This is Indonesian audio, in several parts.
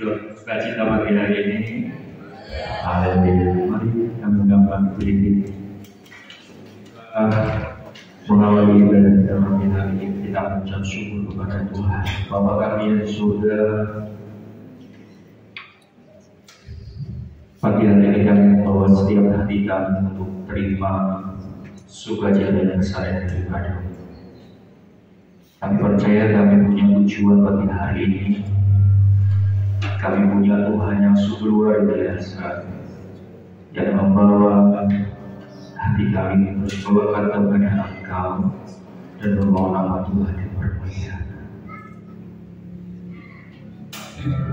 sukacita pagi hari ini. Haleluya. Mari kita menggambarkan diri mengawali ibadah kita pagi hari ini. Kita mengucap syukur kepada Tuhan Bapa kami yang di surga. Pagi hari ini kami membawa setiap hati kami untuk terima sukacita dan kesadaran daripada kami percaya kami punya tujuan bagi hari ini. Kami punya Tuhan yang sungguh luar biasa, yang membawa hati kami bersolawat kepada Engkau dan membawa nama Tuhan yang bermuliaan.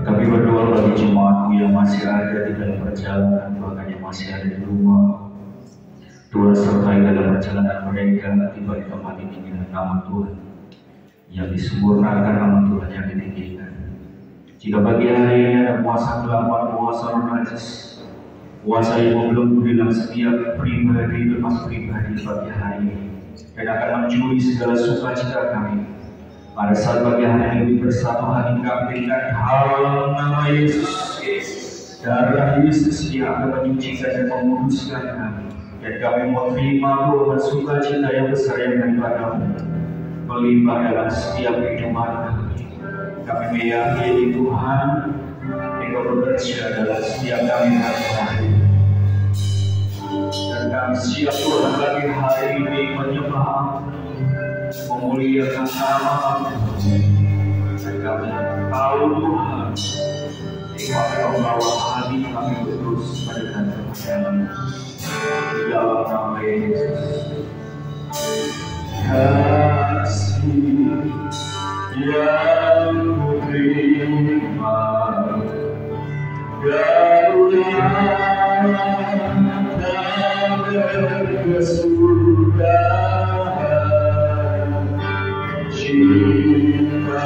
Kami berdoa bagi jemaatku yang masih ada di dalam perjalanan, bahkan yang masih ada di rumah. Tuhan sertai dalam perjalanan mereka tiba di tempat ini dengan nama Tuhan yang disempurnakan, nama Tuhan yang ditinggikan. Jika pagi hari ini ada puasa kelapan, puasa najis, puasa yang belum dalam setiap pribadi, termasuk pribadi pagi hari ini, dan akan mencuri segala sukacita kami. Pada saat pagi hari ini bersatu hati kami dengan dalam nama Yesus, darah Yesus yang akan menyucikan dan menguduskan kami. Dan kami mau terima Tuhan sukacita yang besar yang daripada-Mu melimpah dalam setiap kehidupan kami. Kami meyakini Tuhan Engkau bekerja dalam setiap kami hari-hari. Dan kami siap Tuhan bagi hari ini menyembah, memuliakan nama-Mu. Dan kami tahu Tuhan Engkau akan membawa hati kami terus pada kepadamu. Di dalam nama Yesus. Kasih yang kuterima kemuliaan dan kesudahan cinta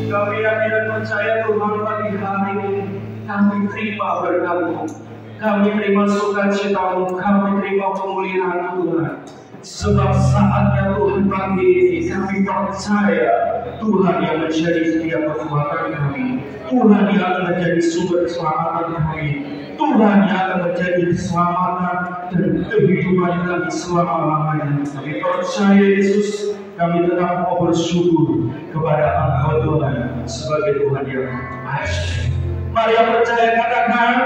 Kami yakin dan percaya Tuhan pagi hari ini kami terima berkat-Mu, kami terima sukacita-Mu, kami terima pemulihan Tuhan. Sebab saatnya Tuhan pagi ini kami percaya Tuhan yang menjadi setiap kekuatan kami, Tuhan yang akan menjadi sumber keselamatan kami, Tuhan yang akan menjadi keselamatan dan kehidupan kami selama-lamanya. Kami percaya Yesus, kami tetap mau bersyukur kepada Engkau Tuhan sebagai Tuhan yang baik. Mari yang percaya katakan,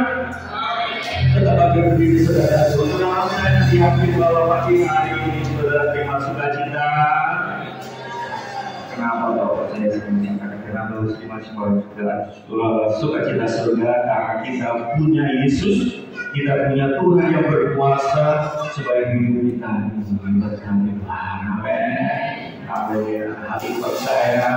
tetap berdiri saudara. Saudara saya yakin bahwa pagi hari ini saudara terima sukacita. Kenapa Bapak saya menyampaikan? Kenapa harus terima sukacita saudara? Karena kita punya Yesus, kita punya Tuhan yang berkuasa supaya hidup kita berkembang. Amin. Amin. Hati percaya.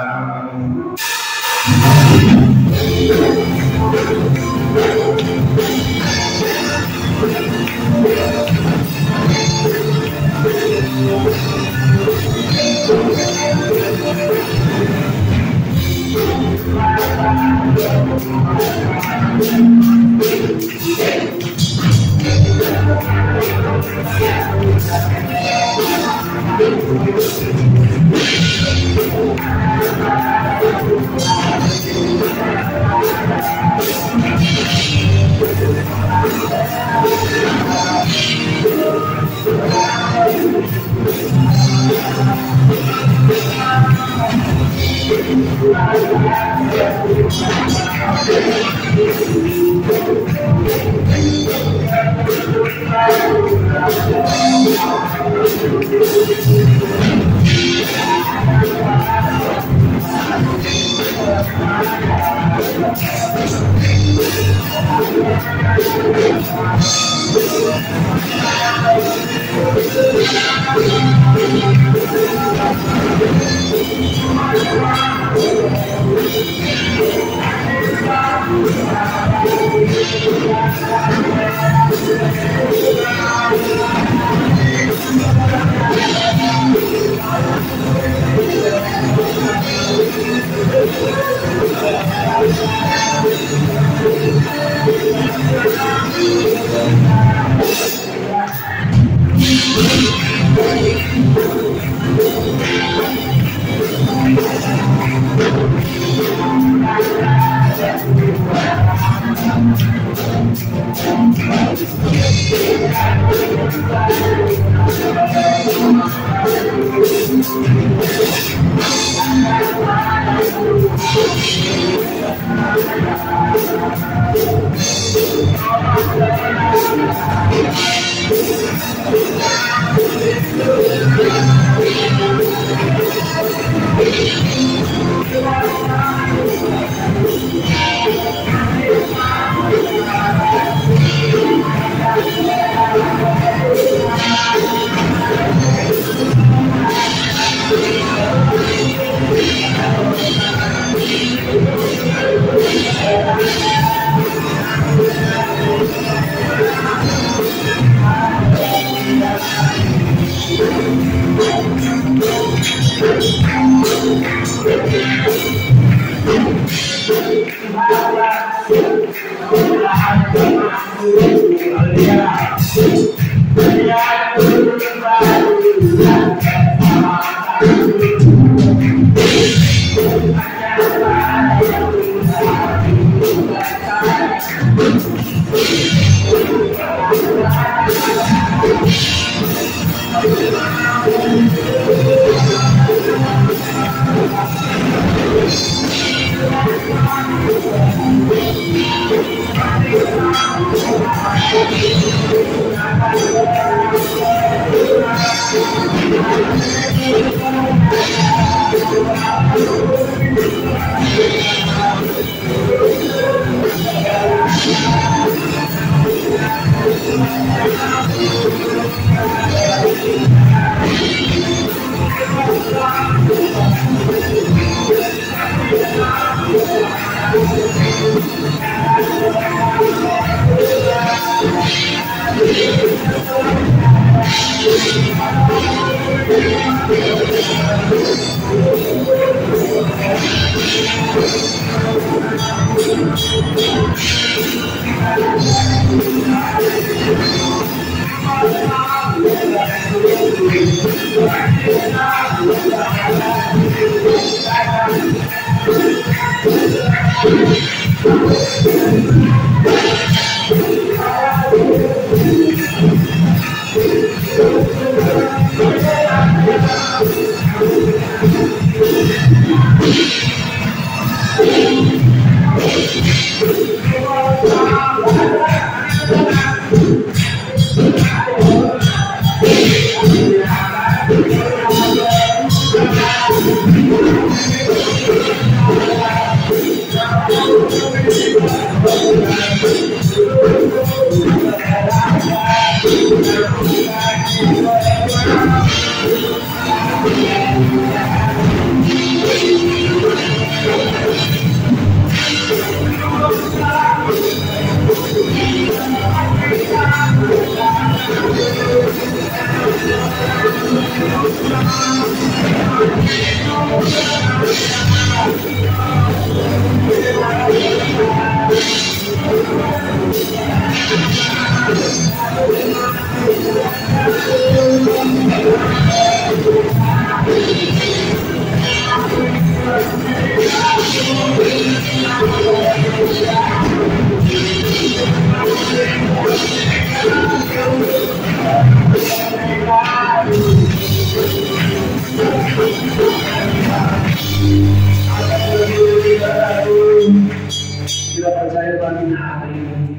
Bila percaya pagi hari ini,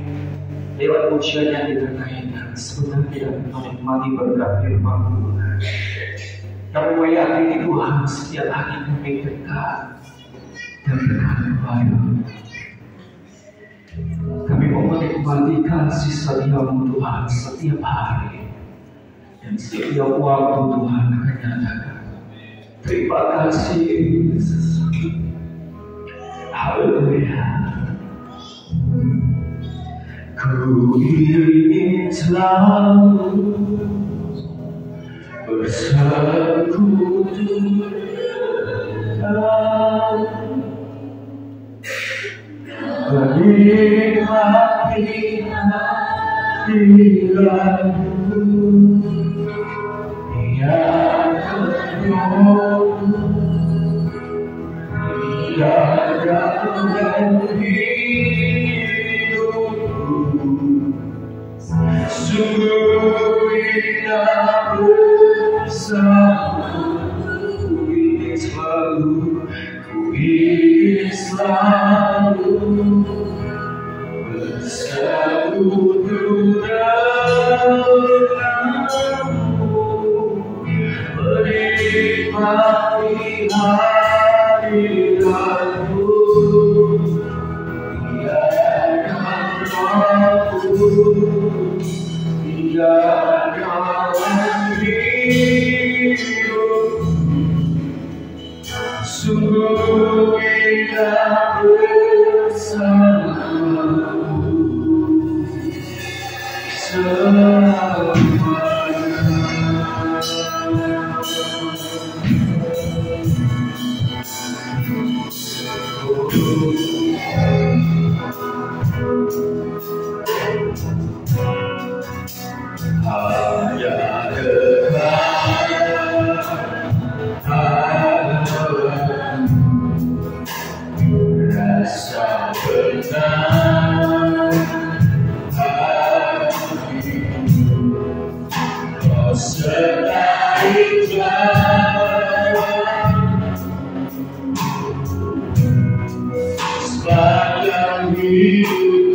lewat ujian yang diterkaikan, sebenarnya tidak menikmati berkat firman-Mu. Kami meyakini Tuhan setiap hari kami dekat dan dekat kepada-Mu. Kami mau menikmati kasih setia-Mu Tuhan setiap hari dan setiap waktu Tuhan akan nyatakan. Terima kasih Yesus. Haleluya. Ku ingin selalu bersekutu denganmu, menikmati hadirat-Mu yang penuh, yang dalam hidupku. Sungguh indah bersamamu, ku ingin selalu bersekutu denganmu, menikmati hadirat-Mu yang Roh-Mu hingga dalam hidup. Sungguh indah bersamamu selamanya. Hanya dekat rasa benar hati, kau sertaikan sepanjang hidup.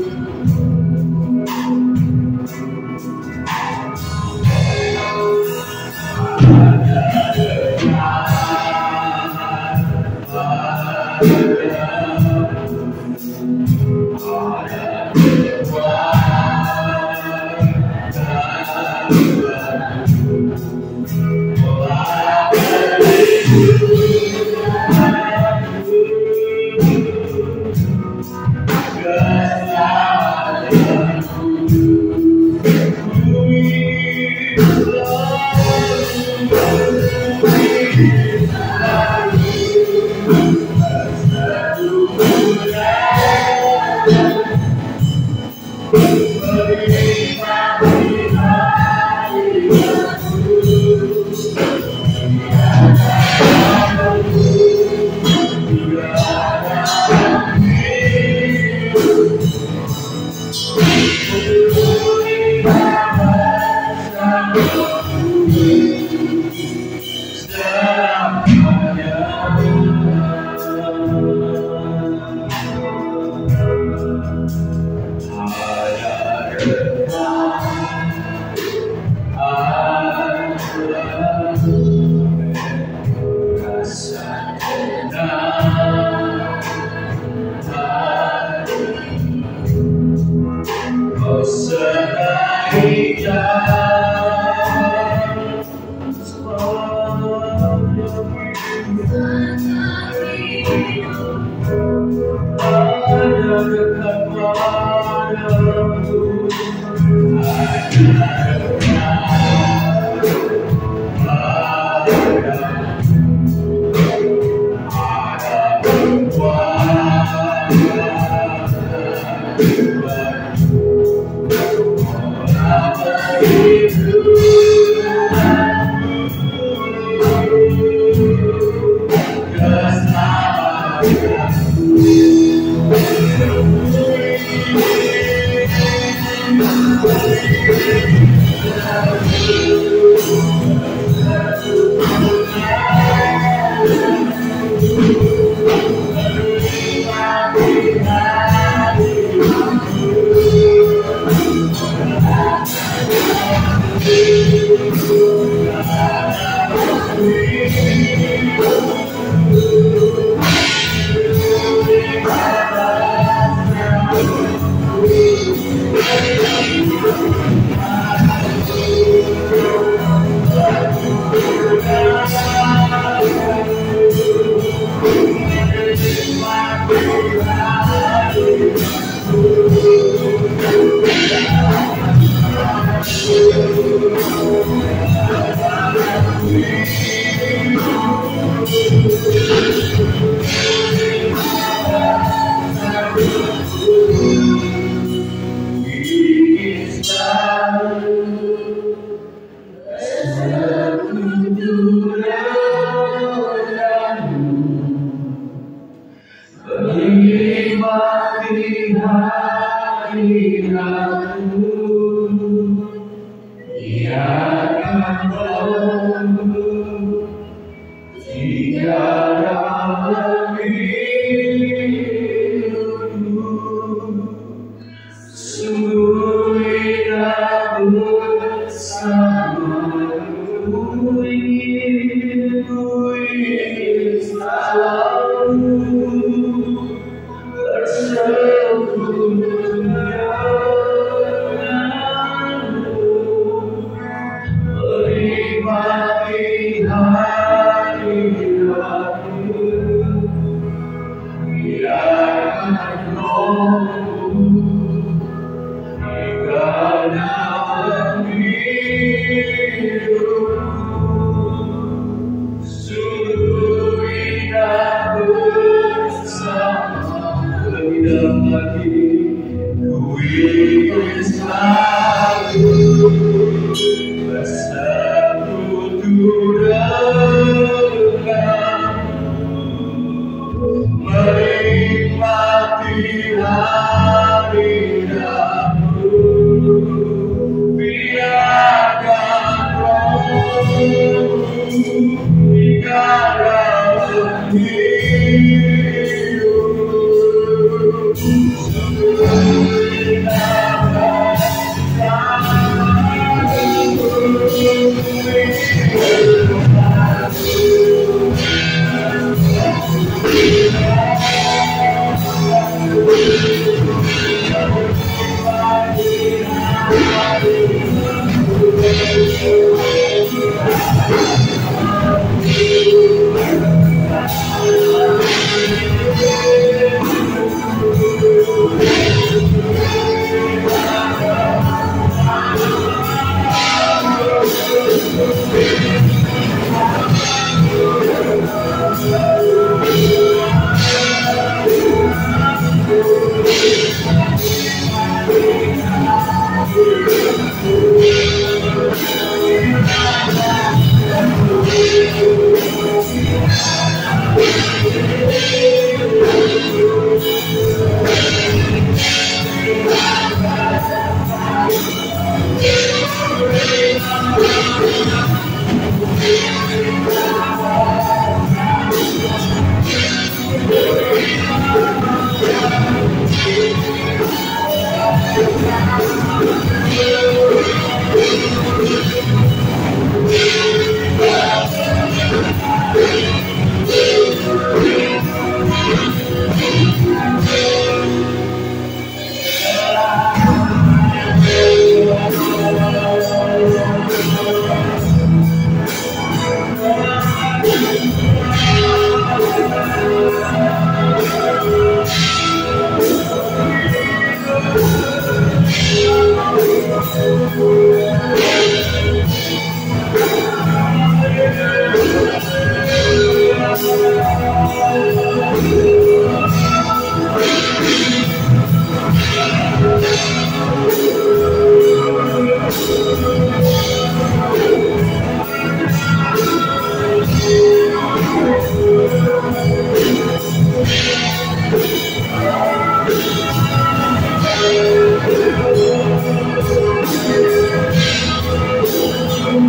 Jangan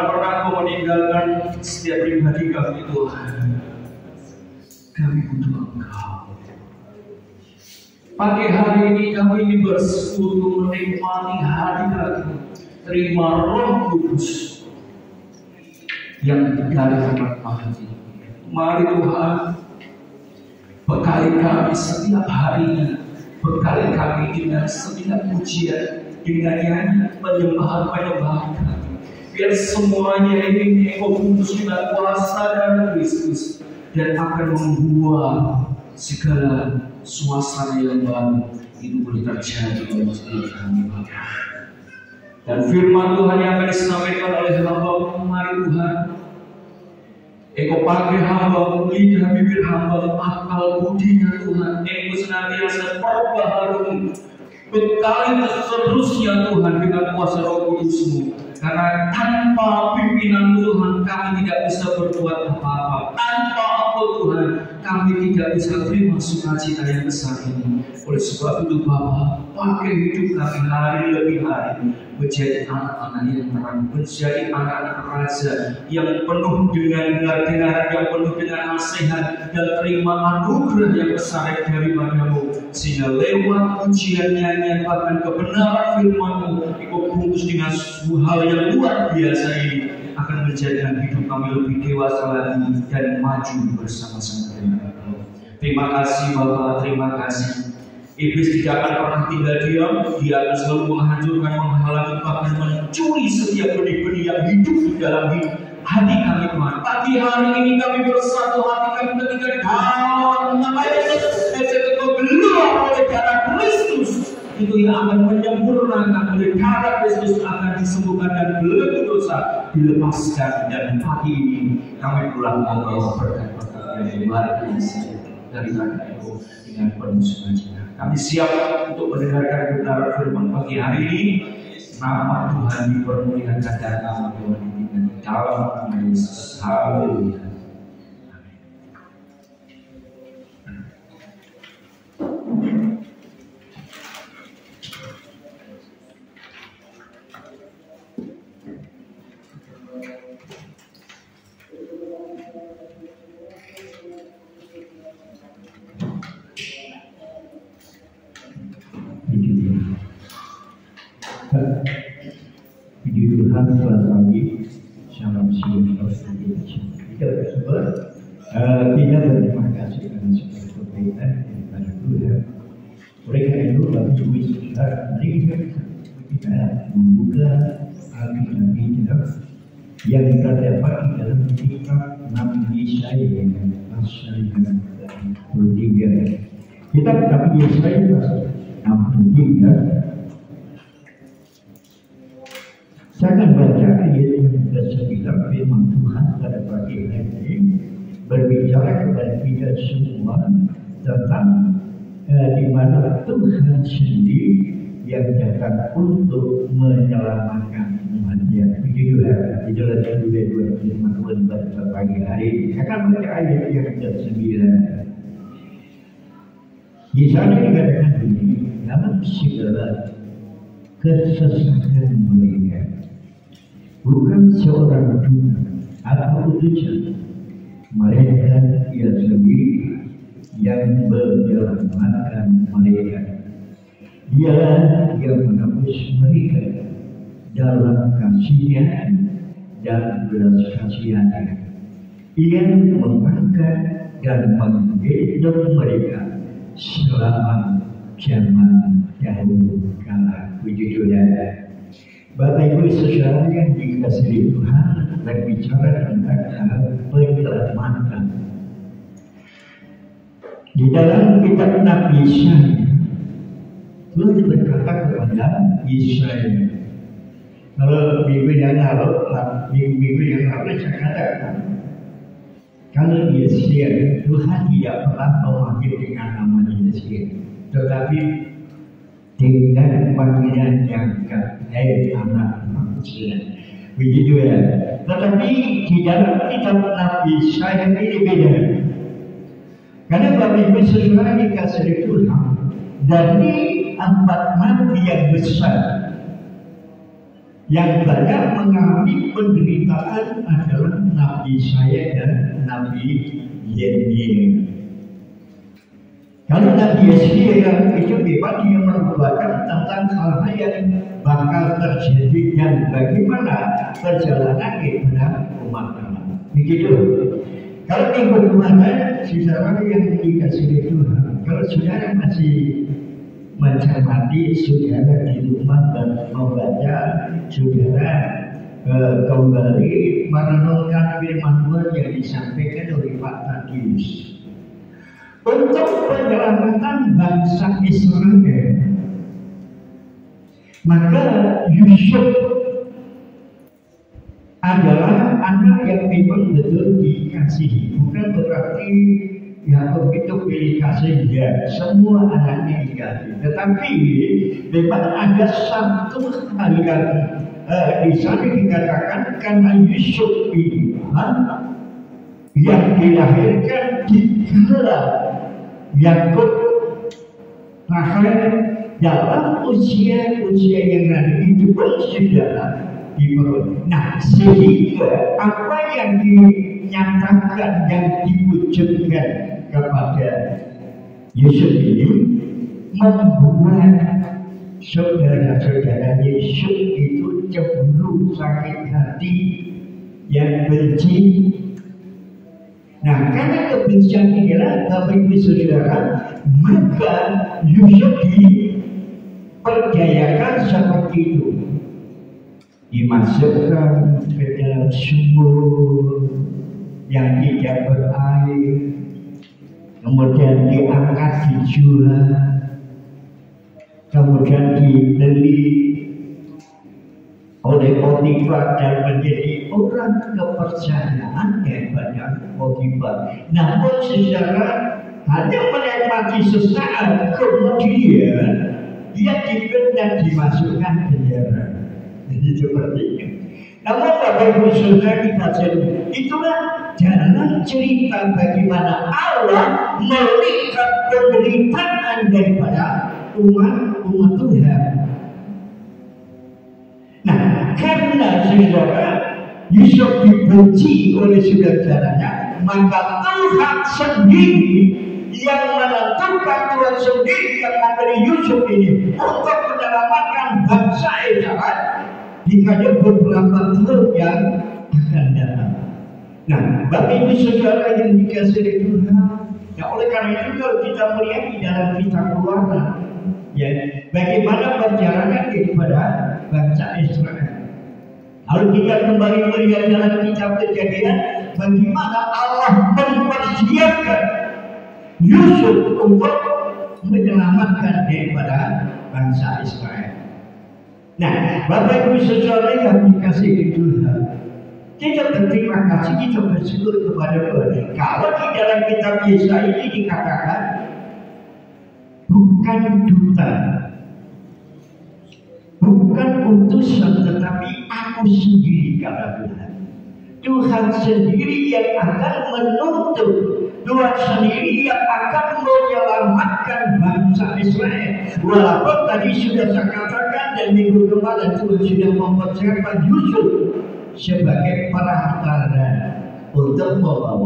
pernah kau meninggalkan setiap pribadi kami Tuhan. Kami butuh Engkau. Pagi hari ini kami ingin bersekutu menikmati hadirat-Mu. Terima Roh Kudus yang dari tempat hati. Mari Tuhan, bekali kami setiap harinya. Bekali kami dengan setiap pujian, dengan nyanyi penyembahan-penyembahan kami. Biar semuanya ini Engkau bungkus dengan kuasa dan Kristus, dan akan membuat segala suasana yang baru itu boleh terjadi dalam hidup kami Bapa. Dan firman Tuhan yang akan disampaikan oleh hamba-Mu, mari Tuhan, Engkau pakai hamba-Mu, lidah bibir hamba-Mu, akal budinya Tuhan, Engkau senantiasa perbaharui, bekali terus-terusnya Tuhan dengan kuasa Roh Kudus-Mu. Karena tanpa pimpinan Tuhan kami tidak bisa berbuat apa-apa. Tanpa Engkau Tuhan kami tidak bisa terima sukacita yang besar ini. Oleh sebab itu Bapa, pakai hidup kami hari demi hari menjadi anak-anak yang terang, menjadi anak-anak raja yang penuh dengan dengar-dengar, yang penuh dengan nasihat, dan terima anugerah yang besar daripada-Mu, sehingga lewat pujian, nyanyian, bahkan kebenaran firman-Mu, Engkau bungkus dengan hal yang luar biasa ini akan menjadikan hidup kami lebih dewasa lagi dan maju bersama-sama dengan Engkau. Terima kasih Bapa, terima kasih. Iblis tidak akan pernah tinggal diam. Dia akan selalu menghancurkan, menghalangi, bahkan mencuri setiap benih-benih yang hidup di dalam hidup hati kami Tuhan. Pagi hari ini kami bersatu hati kami ketika dalam nama Yesus Engkau keluar oleh darah Kristus itu yang akan menyempurnakan, oleh darah Kristus akan disembuhkan dan belenggu dosa dilepaskan. Dan pagi ini kami pulang membawa berkat-berkat yang luar biasa dari Engkau dengan penuh sukacita. Kami siap untuk mendengarkan kebenaran firman pagi hari ini. Nama Tuhan dipermuliakan dan nama Tuhan ditinggikan dalam nama Yesus. Haleluya. Puji Tuhan, selamat pagi, shalom siang, kita bersama kita berterima kasih karena segala kebaikan daripada Tuhan. Oleh karena itu, bagi saudara, mari kita membuka Alkitab kita yang terdapat di dalam kitab Nabi Yesaya yang pasal yang 63. Kitab Nabi Yesaya pasal 63. Saya akan baca ayat yang ke-9 firman Tuhan pada pagi hari ini berbicara kepada kita semua tentang di mana Tuhan sendiri yang datang untuk menyelamatkan umatnya. Begitu ya, di dalam dua firman Tuhan pada pagi hari ini. Saya akan baca ayat yang ke-9. Di sana dikatakan begini, dalam segala kesesakan mereka, bukan seorang Tuhan atau utusan, melainkan Ia sendiri yang menyelamatkan mereka. Dialah yang menebus mereka dalam kasih-Nya dan belas kasihan-Nya. Ia mengangkat dan menggendong mereka selama zaman dahulu kala. Puji Tuhan. Bapak Ibu saudara yang dikasihi Tuhan, berbicara tentang penyelamatan. Di dalam kitab Nabi Yesaya, Tuhan berkata kepada Yesaya, kalau minggu yang lalu saya katakan, kalau Yesaya, Tuhan tidak pernah memanggil dengan nama Yesaya, tetapi dengan panggilan yang anak manusia. begitu ya. Tetapi di dalam kitab Nabi saya ini beda. Karena Bapak Ibu Saudara dikasih Tuhan dari 4 nabi yang besar yang banyak mengalami penderitaan adalah Nabi saya dan Nabi Yeremia. Kalau Nabi Yesaya itu memang dia merupakan tentang hal-hal yang bakal terjadi dan bagaimana perjalanan kepada umat Allah. Begitu. Kalau yang bagaimana saudara yang dikasih Tuhan, kalau saudara masih mencermati saudara di rumah dan membaca saudara kembali merenungkan firman Tuhan yang disampaikan oleh Pak Tadius. Untuk penyelamatan bangsa Israel, maka Yusuf adalah anak yang memang betul dikasihi. Bukan berarti Yakub itu pilih kasih, ya semua anaknya dikasih. Tetapi memang ada satu hal yang di sana dikatakan karena Yusuf itu yang dilahirkan di kala Yakub Rahel dalam usia yang nanti itu pun sudah diperoleh. Nah, sehingga apa yang dinyatakan yang diwujudkan kepada Yusuf ini membuat saudara-saudara Yusuf itu cemburu, sakit hati, yang benci. Nah, karena kebencian inilah Bapak Ibu Saudara, maka Yusuf diperdayakan seperti itu, dimasukkan ke dalam sumur yang tidak berair, kemudian diangkat, dijual, kemudian dibeli oleh Potifar dan menjadi orang kepercayaan kepada Potifar. Namun secara hanya menikmati sesaat, kemudian dia dibeli dan dimasukkan penjara. Jadi seperti itu. Namun Bapak Ibu Saudara dikasih, itulah jalan cerita bagaimana Allah melihat penderitaan daripada umat Tuhan. Nah, karena saudara Yusuf dibenci oleh saudaranya, maka Tuhan sendiri yang menentukan, Tuhan sendiri yang memberi Yusuf ini untuk menyelamatkan bangsa Israel di beberapa tahun yang akan datang. Nah, Bapak Ibu Saudara yang dikasihi Tuhan, nah oleh karena itu kalau kita melihat di dalam kitab Keluaran, ya, bagaimana perjalanan daripada bangsa Israel. Lalu kita kembali melihat dalam kitab Kejadian, bagaimana Allah mempersiapkan Yusuf untuk menyelamatkan daripada bangsa Israel. Nah, Bapak Ibu Saudara yang dikasihi Tuhan, kita berterima kasih, kita bersyukur kepada Tuhan. Kalau di dalam kitab Yesaya ini dikatakan bukan duta, bukan utusan, tetapi aku sendiri, kata Tuhan. Tuhan sendiri yang akan menuntut, Tuhan sendiri yang akan menyelamatkan bangsa Israel. Walaupun tadi sudah saya katakan dan minggu kemarin Tuhan sudah mempersiapkan Yusuf sebagai perantara untuk membawa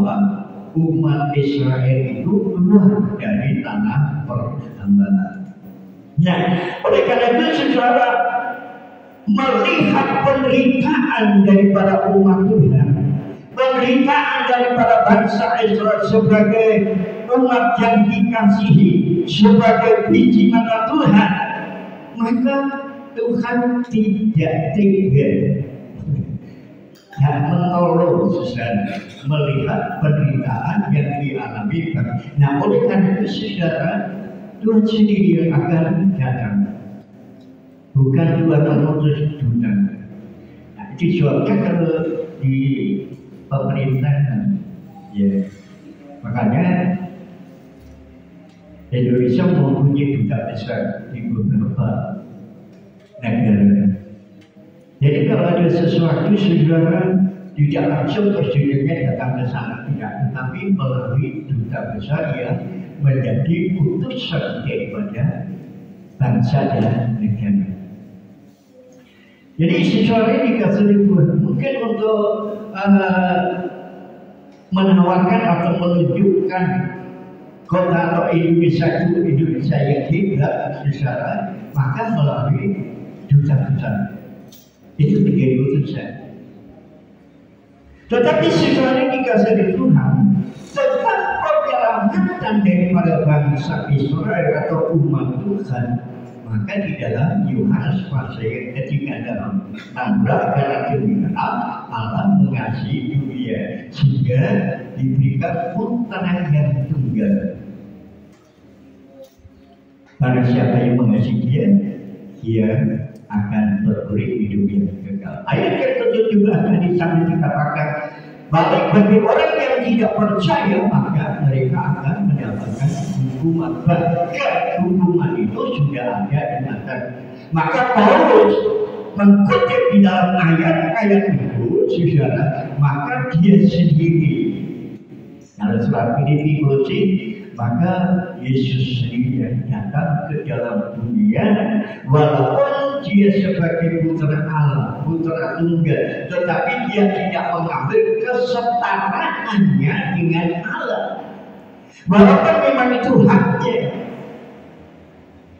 umat Israel itu keluar dari tanah perhambaan. Nah, oleh karena itu saudara melihat penderitaan daripada umat Tuhan, penderitaan daripada bangsa Israel sebagai umat yang dikasihi, sebagai biji mata Tuhan, maka Tuhan tidak tega dan menolong saudara melihat penderitaan yang dialami. Nah, oleh karena itu saudara, Tuhan sendiri yang akan datang, bukan Tuhan mengutus duta. Nah, itu sebabnya kalau di pemerintahan, ya, makanya Indonesia mempunyai duta besar di beberapa negara. Jadi kalau ada sesuatu saudara tidak langsung presidennya datang ke sana, tidak, tetapi melalui duta besar yang menjadi utusan daripada bangsa dan negara. Jadi sesuatu ini dikasih Tuhan mungkin untuk menawarkan atau menunjukkan kota atau Indonesia itu Indonesia yang hebat secara, maka melalui duta besar itu menjadi utusan. Tetapi sesuatu dikasih Tuhan tentang penyelamatan daripada bangsa Israel atau umat Tuhan, maka di dalam Yohanes pasal yang ketiga dalam 16 ayat 9 Allah mengasihi dunia sehingga diberikan putra yang tunggal. Barang siapa yang mengasihi dia akan berurip hidup yang kekal. Ayat yang ke-17 tadi sampai dikatakan, bagi orang yang tidak percaya maka mereka akan mendapatkan hukuman. Bahkan hukuman itu sudah ada di atas. Maka Paulus mengutip di dalam ayat-ayat itu, saudara, maka dia sendiri. Kalau surat ini diikuti, maka Yesus sendiri yang datang ke dalam dunia, walaupun dia sebagai putra Allah, putra tunggal, tetapi dia tidak mengambil kesetaraannya dengan Allah. Walaupun memang itu haknya,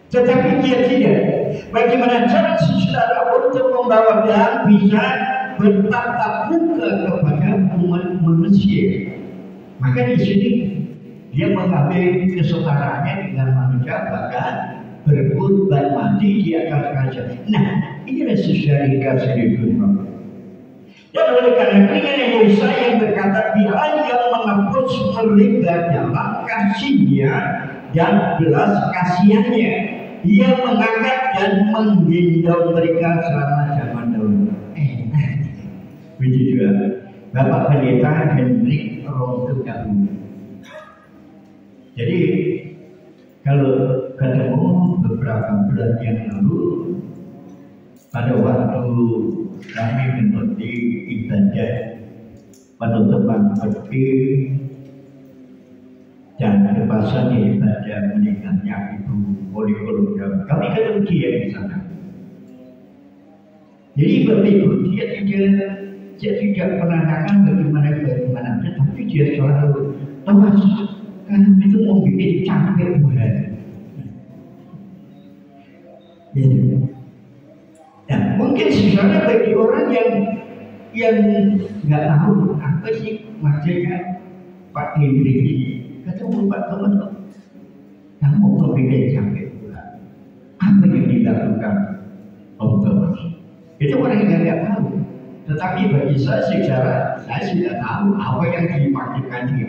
tetapi dia tidak. Bagaimana cara saudara untuk membawa dia bisa bertatap muka kepada umat manusia? Maka di sini dia mengambil kesetaraannya dengan manusia, bahkan berkorban mati di atas kaca. Nah, inilah sesuatu yang kasih Tuhan. Dan oleh karena itu Yesaya yang berkata, Dia yang menghapus melebar dalam kasihnya dan belas kasihannya. Ia mengangkat dan menggendong mereka selama zaman dahulu. Begitu juga Bapak Pendeta Hendrik Rontugahulu. Jadi kalau ketemu beberapa bulan yang lalu, pada waktu kami mengikuti ibadah penutupan peti dan lepasan ibadah meninggalnya Ibu Polikologam, kami ketemu dia di sana. Jadi begitu dia tidak menanyakan bagaimana, tetapi dia selalu Thomas, kamu itu mau bikin capek Tuhan. Nah, mungkin sebenarnya bagi orang yang nggak tahu apa sih maksudnya Pak Hendrik ini, ketemu Pak Thomas, kamu mau bikin capek Tuhan. Apa yang dilakukan Om Thomas? Itu orang yang nggak tahu. Tetapi bagi saya secara saya sudah tahu apa yang dimaksudkan dia.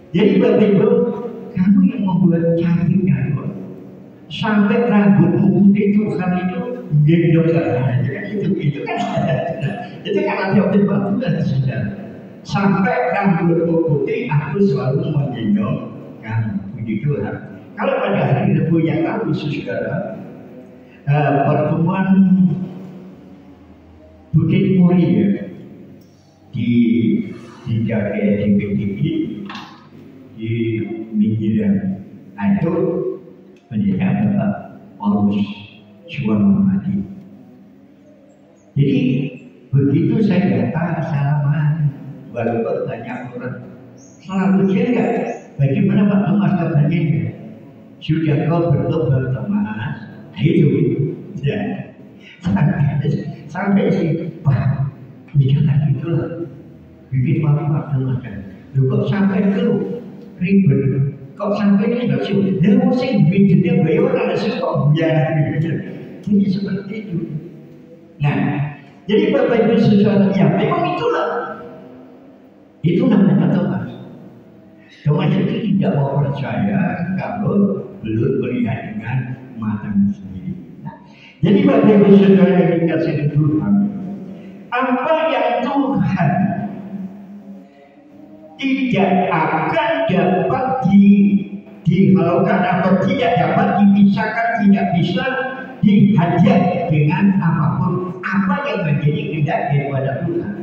Jadi begitu kamu yang membuat cantiknya Tuhan, sampai rambutmu putih Tuhan itu gendong itu kan itu kan ada waktu dan sudah sampai rambutmu putih aku selalu menggendong kamu, begitu Tuhan. Kalau pada hari Rabu yang lalu saudara pertemuan Bukit Mulia di Jakarta di PTI di Minggiran, itu pendeta Bapak Paulus Suwamadi. Jadi begitu saya datang salaman, walaupun banyak orang selalu jaga. Bagaimana Pak Thomas kabarnya? Sudah kau bertobat Thomas? Itu ya. Sampai sih Pak, jangan itulah bikin malu-malu Thomas kan. Kok sampai ke ribet, kok sampai ini nggak sih? Dia mesti bikinnya bayaran sih kok biar jadi seperti itu. Nah, jadi Bapak Ibu saudara, ya memang itulah. Itu namanya Thomas. Thomas itu tidak mau percaya kalau belum melihat dengan matanya sendiri. Nah, jadi Bapak Ibu saudara yang dikasihi Tuhan, apa yang Tuhan tidak akan dapat dihalaukan atau tidak dapat dipisahkan, tidak bisa dihajar dengan apapun apa yang menjadi kehendak daripada Tuhan.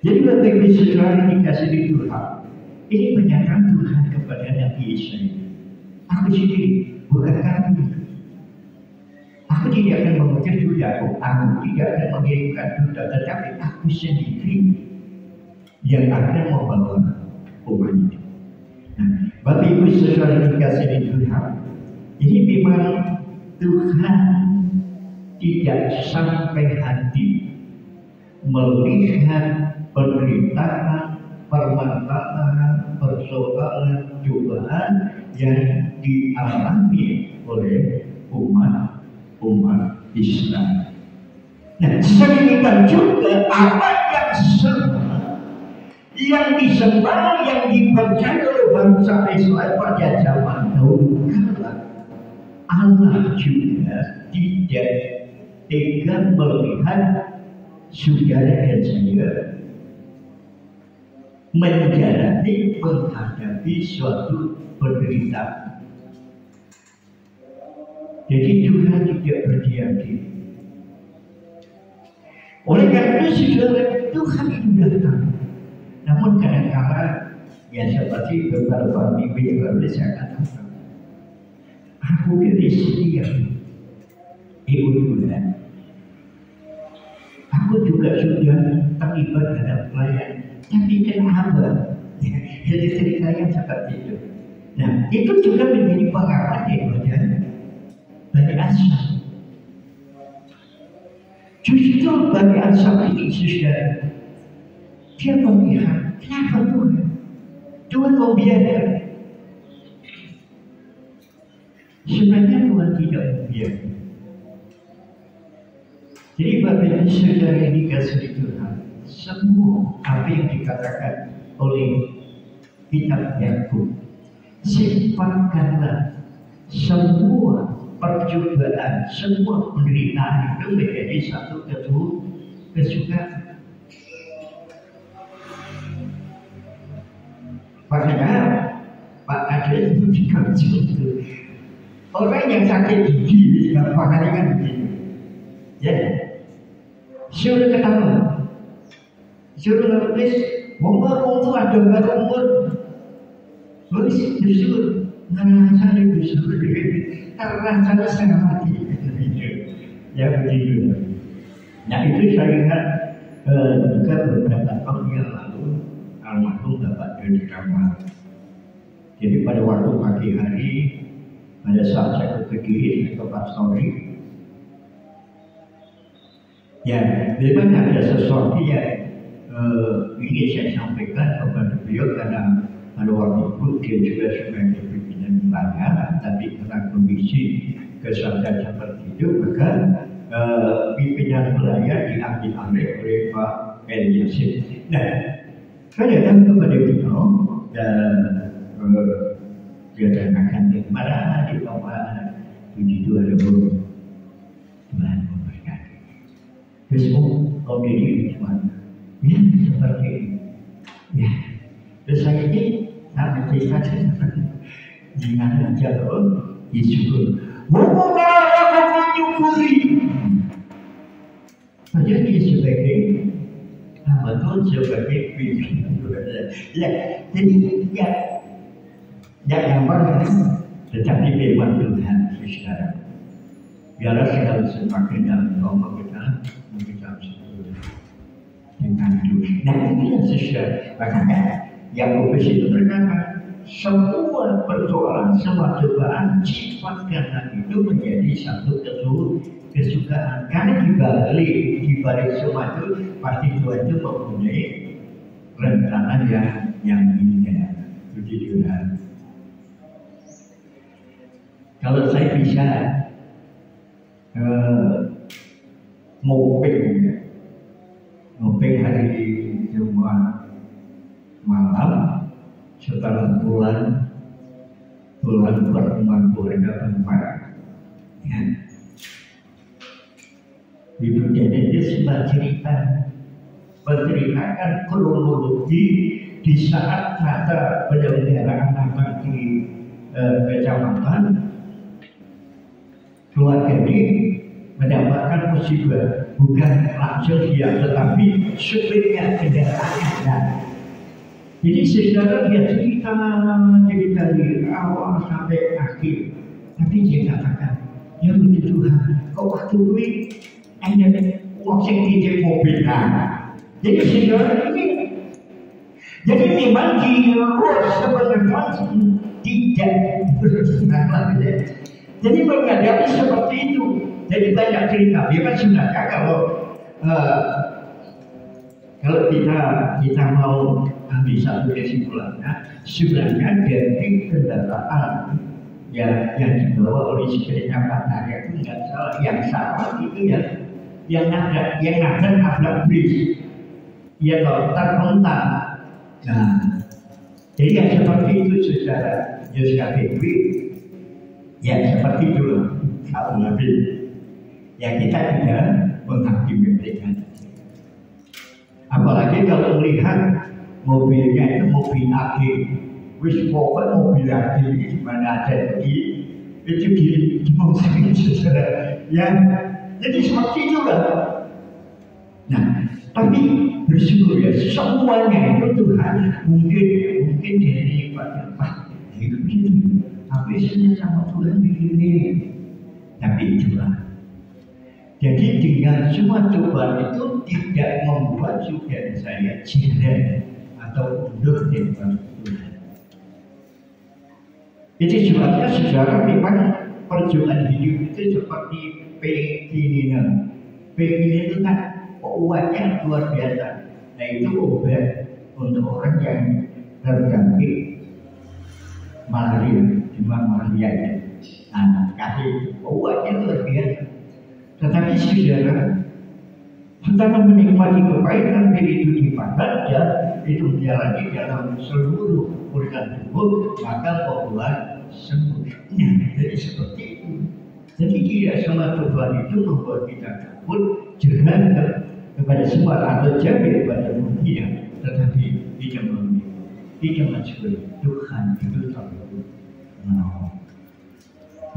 Jadi Bapak Ibu Saudara yang dikasih di Tuhan, ini pernyataan Tuhan kepada Nabi Yesaya. Aku sendiri, bukan kamu. Aku tidak akan mengutus dudaku, aku tidak akan mengirimkan duda, tetapi aku sendiri yang akan membawa umat itu. Nah, Bapak Ibu Saudara yang dikasih di Tuhan, ini memang Tuhan tidak sampai hati melihat penderitaan, permasalahan, persoalan, cobaan yang dialami oleh umat Islam. Nah, sedemikian juga apa yang yang disembah, yang dipercaya oleh bangsa Israel pada zaman dahulu kala, Allah juga tidak tega melihat saudara dan saya menghadapi suatu penderitaan. Jadi Tuhan tidak berdiam diri. Oleh karena itu saudara, Tuhan itu datang. Namun kadang-kadang ya seperti beberapa minggu yang lalu saya katakan, aku sedia ikut Tuhan. Aku juga sudah terlibat dalam pelayanan. Tapi kenapa? Jadi ceritanya seperti itu. Nah, itu juga menjadi pengalaman daripada Bani Asam. Justru Bani Asam ini saudara, dia melihat kenapa Tuhan membiarkan. Sebenarnya Tuhan tidak membiarkan. Jadi Bapak Ibu Saudara yang dikasih di Tuhan, semua apa yang dikatakan oleh kitab Yakub, sifatkanlah semua percobaan, semua penderitaan itu menjadi satu kesukaan. Makanya Pak Ade itu dikaji itu orang yang sakit gigi, makanya kan begitu. Ya, suruh ketawa, suruh nulis, ngomong ada umur, nulis justru ngerasa justru terasa setengah mati. Ya begitu. Nah itu saya ingat juga beberapa tahun yang lalu almarhum Bapak Dodi Kamal. Jadi pada waktu pagi hari, pada saat saya ke kiri ke pastori, ya memang ada sesuatu yang ingin saya sampaikan kepada beliau karena pada waktu itu dia juga sebagai pimpinan lembaga, tapi karena kondisi kesadaran seperti itu maka pimpinan lembaga diambil alih oleh Pak Eliasib. Nah, saya datang kepada beliau dan dia tanyakan bagaimana di bawah puji Tuhan Tuhan memberkati. Terus jadi gimana? Ya seperti ini. Ya, terus saya ini sama cerita dengan jalur disyukur. Aku menyukuri. Padahal dia sebagai betul sebagai pimpinan. Ya, jadi ya gambar tetapi firman Tuhan saudara. Biarlah segala semakin dalam doa kita dengan itu. Nah ini yang saudara, makanya Yakobus itu berkata semua persoalan, semua cobaan sifatkan itu menjadi satu kesukaan. Karena dibalik semua itu pasti Tuhan itu mempunyai rencana yang indah. Puji Tuhan. Kalau saya bisa ngopeng hari Jumat malam setelah pulang pertemuan keluarga tempat, ya. Itu jadi dia sebuah cerita menceritakan kronologi di saat ada penyelenggaraan nama di kecamatan. keluarga ini mendapatkan musibah, bukan langsung dia, tetapi supirnya kendaraannya. Jadi saudara dia cerita dari awal sampai akhir, tapi dia katakan, ya puji Tuhan, kok waktu ini hanya uang yang mobil. Jadi saudara ini, jadi memang dia sebenarnya tidak bersemangat. Jadi menghadapi seperti itu. Jadi banyak cerita. Dia kan sebenarnya kalau kita mau ambil satu kesimpulannya, sebenarnya dari kendaraan yang dibawa oleh istrinya Pak Narya itu nggak salah. Yang salah itu yang ada tabrak bris, ya terpental. Nah, jadi yang seperti itu secara JKPP, ya seperti itu satu nabi. Ya kita tidak menghakimi mereka. Apalagi kalau melihat mobilnya itu mobil akhir, wis pokoknya mobil akhir di mana ada itu di mobil saudara. Ya, jadi seperti itu lah. Nah, tapi bersyukur ya semuanya itu Tuhan mungkin dari Pak itu gitu. Apa isinya sama Tuhan begini? Tapi itulah. Jadi dengan semua cobaan itu tidak membuat juga saya jengkel atau mundur dari Tuhan. Jadi sebabnya saudara memang perjuangan hidup itu seperti penginginan. Penginginan itu kan obatnya luar biasa. Nah itu obat untuk orang yang terjangkit malaria, demam malaria ya. Nah kasih obatnya luar biasa. Tetapi saudara, setelah menikmati kebaikan itu dipandang ya, itu menjalani dalam seluruh organ tubuh, maka membuat sembuh. Nah, jadi seperti itu. Jadi tidak semua Tuhan itu membuat kita takut, jangan kepada semua atau jauh pada dunia, tetapi tidak memiliki, tidak mensyukuri Tuhan itu terlalu menolong.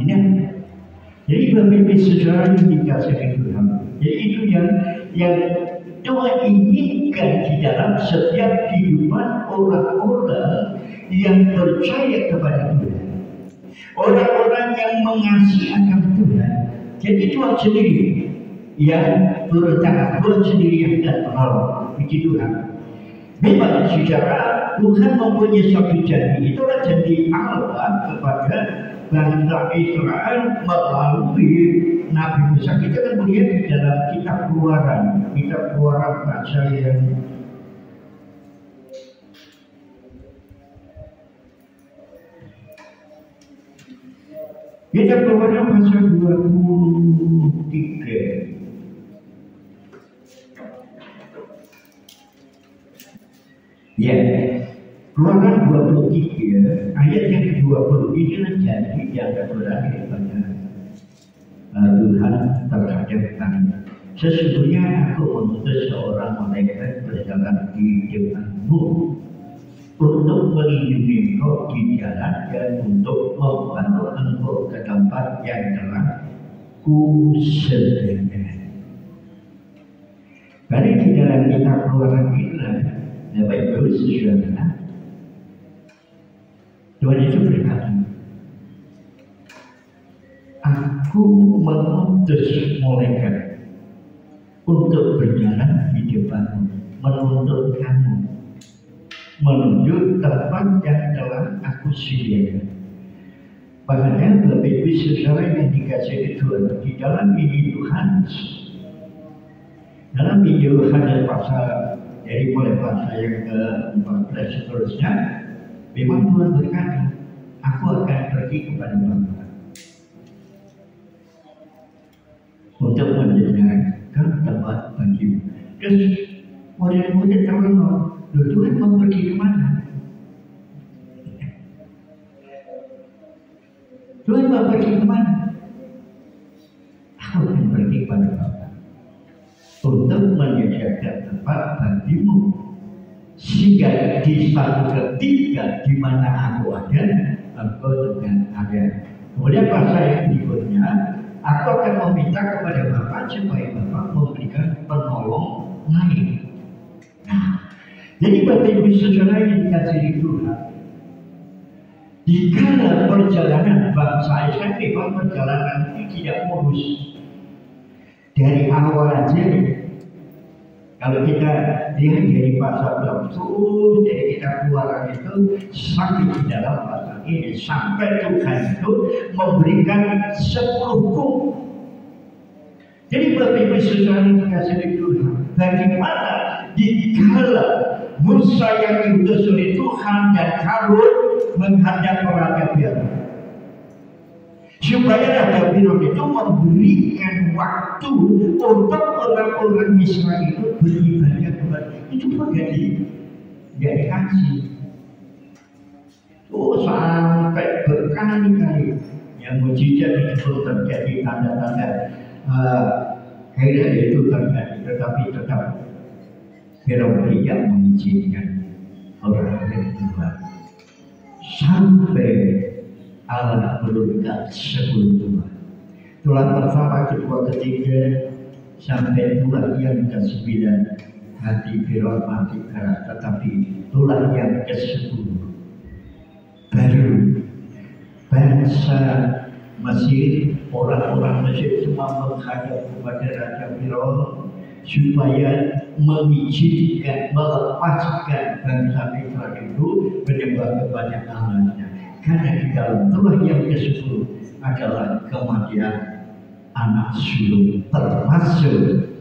Ini jadi bermimpi saudara yang dikasih Tuhan. Jadi itu yang Tuhan inginkan di dalam setiap kehidupan orang-orang yang percaya kepada Tuhan, orang-orang yang mengasihi akan Tuhan. Jadi Tuhan sendiri yang berencana, Tuhan sendiri yang tidak menolong. Begitu Tuhan. Memang secara Tuhan mempunyai satu janji. Itulah janji Allah kepada bangsa Israel melalui Nabi Musa. Kita kan melihat di dalam kitab Keluaran bahasa yang kitab Keluaran pasal 23. Ya, Keluaran 23 ayat yang ke-20 inilah janji yang terakhir pada Tuhan terhadap kami. Sesungguhnya aku mengutus seorang malaikat berjalan di depanmu untuk melindungi engkau di jalan dan untuk membawa engkau ke tempat yang telah kusediakan. Dari di dalam kitab Keluaran inilah Bapak Ibu saudara, Tuhan itu berkata, aku mengutus malaikat untuk berjalan di depanmu, menuntun kamu menuju tempat yang telah aku sediakan. Makanya Bapak Ibu saudara yang dikasihi Tuhan, di dalam Injil Yohanes, dalam Injil Yohanes pasal dari mulai pasal yang ke-14 seterusnya, memang Tuhan berkata, aku akan pergi kepada Bapa untuk menjadikan tempat bagimu. Terus murid-murid terlalu, Tuhan mau pergi kemana? Tuhan mau pergi kemana? Aku akan pergi kepada Bapa untuk menyediakan tempat bagimu, sehingga di suatu ketika di mana aku ada, engkau juga ada. Kemudian pasal yang berikutnya aku akan meminta kepada Bapak supaya Bapak memberikan penolong lain. Nah, jadi Bapak Ibu Saudara yang dikasihi Tuhan, di kala perjalanan bangsa Israel memang perjalanan itu tidak mulus. Dari awal aja, kalau kita lihat dari pasal 20, jadi kita keluar itu sampai di dalam pasal ini, sampai Tuhan itu memberikan 10 hukum. Jadi Bapak Ibu Saudara yang dikasihi Tuhan, bagaimana di kala Musa yang diutus oleh Tuhan dan Harun menghadap Raja Firaun, supaya Raja Firaun itu memberikan waktu untuk orang-orang Israel itu beribadah kepada itu pun jadi dikasih. Oh, sampai berkali-kali yang mujizat itu terjadi, tanda-tanda kayaknya itu terjadi, tetapi tetap Firaun tidak mengizinkan orang Tuhan sampai Allah menurunkan 10 Tuhan. Tulah pertama, kedua, ketiga, sampai tulah yang ke-9 hati Firaun mati keras, tetapi tulah yang ke-10 baru bangsa Mesir, orang-orang Mesir semua menghadap kepada Raja Firaun supaya mengizinkan, melepaskan bangsa Israel itu menyembah kepada Allahnya. Karena di dalam tulah yang ke-10 adalah kematian anak sulung, termasuk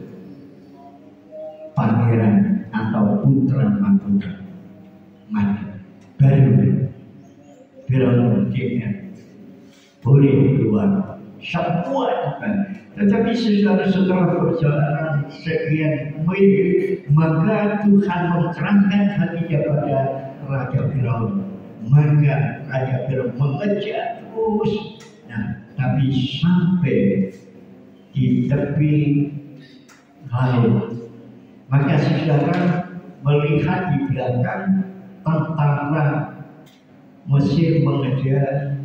pangeran atau putra mahkota mati. Baru Firaun mengizinkan boleh keluar semua Tuhan. Tetapi setelah perjalanan sekian mil, maka Tuhan mencerahkan hatinya pada Raja Firaun. Maka Raja Firaun mengejar terus. Nah, tapi sampai di tepi laut, maka saudara melihat di belakang tentara Mesir mengejar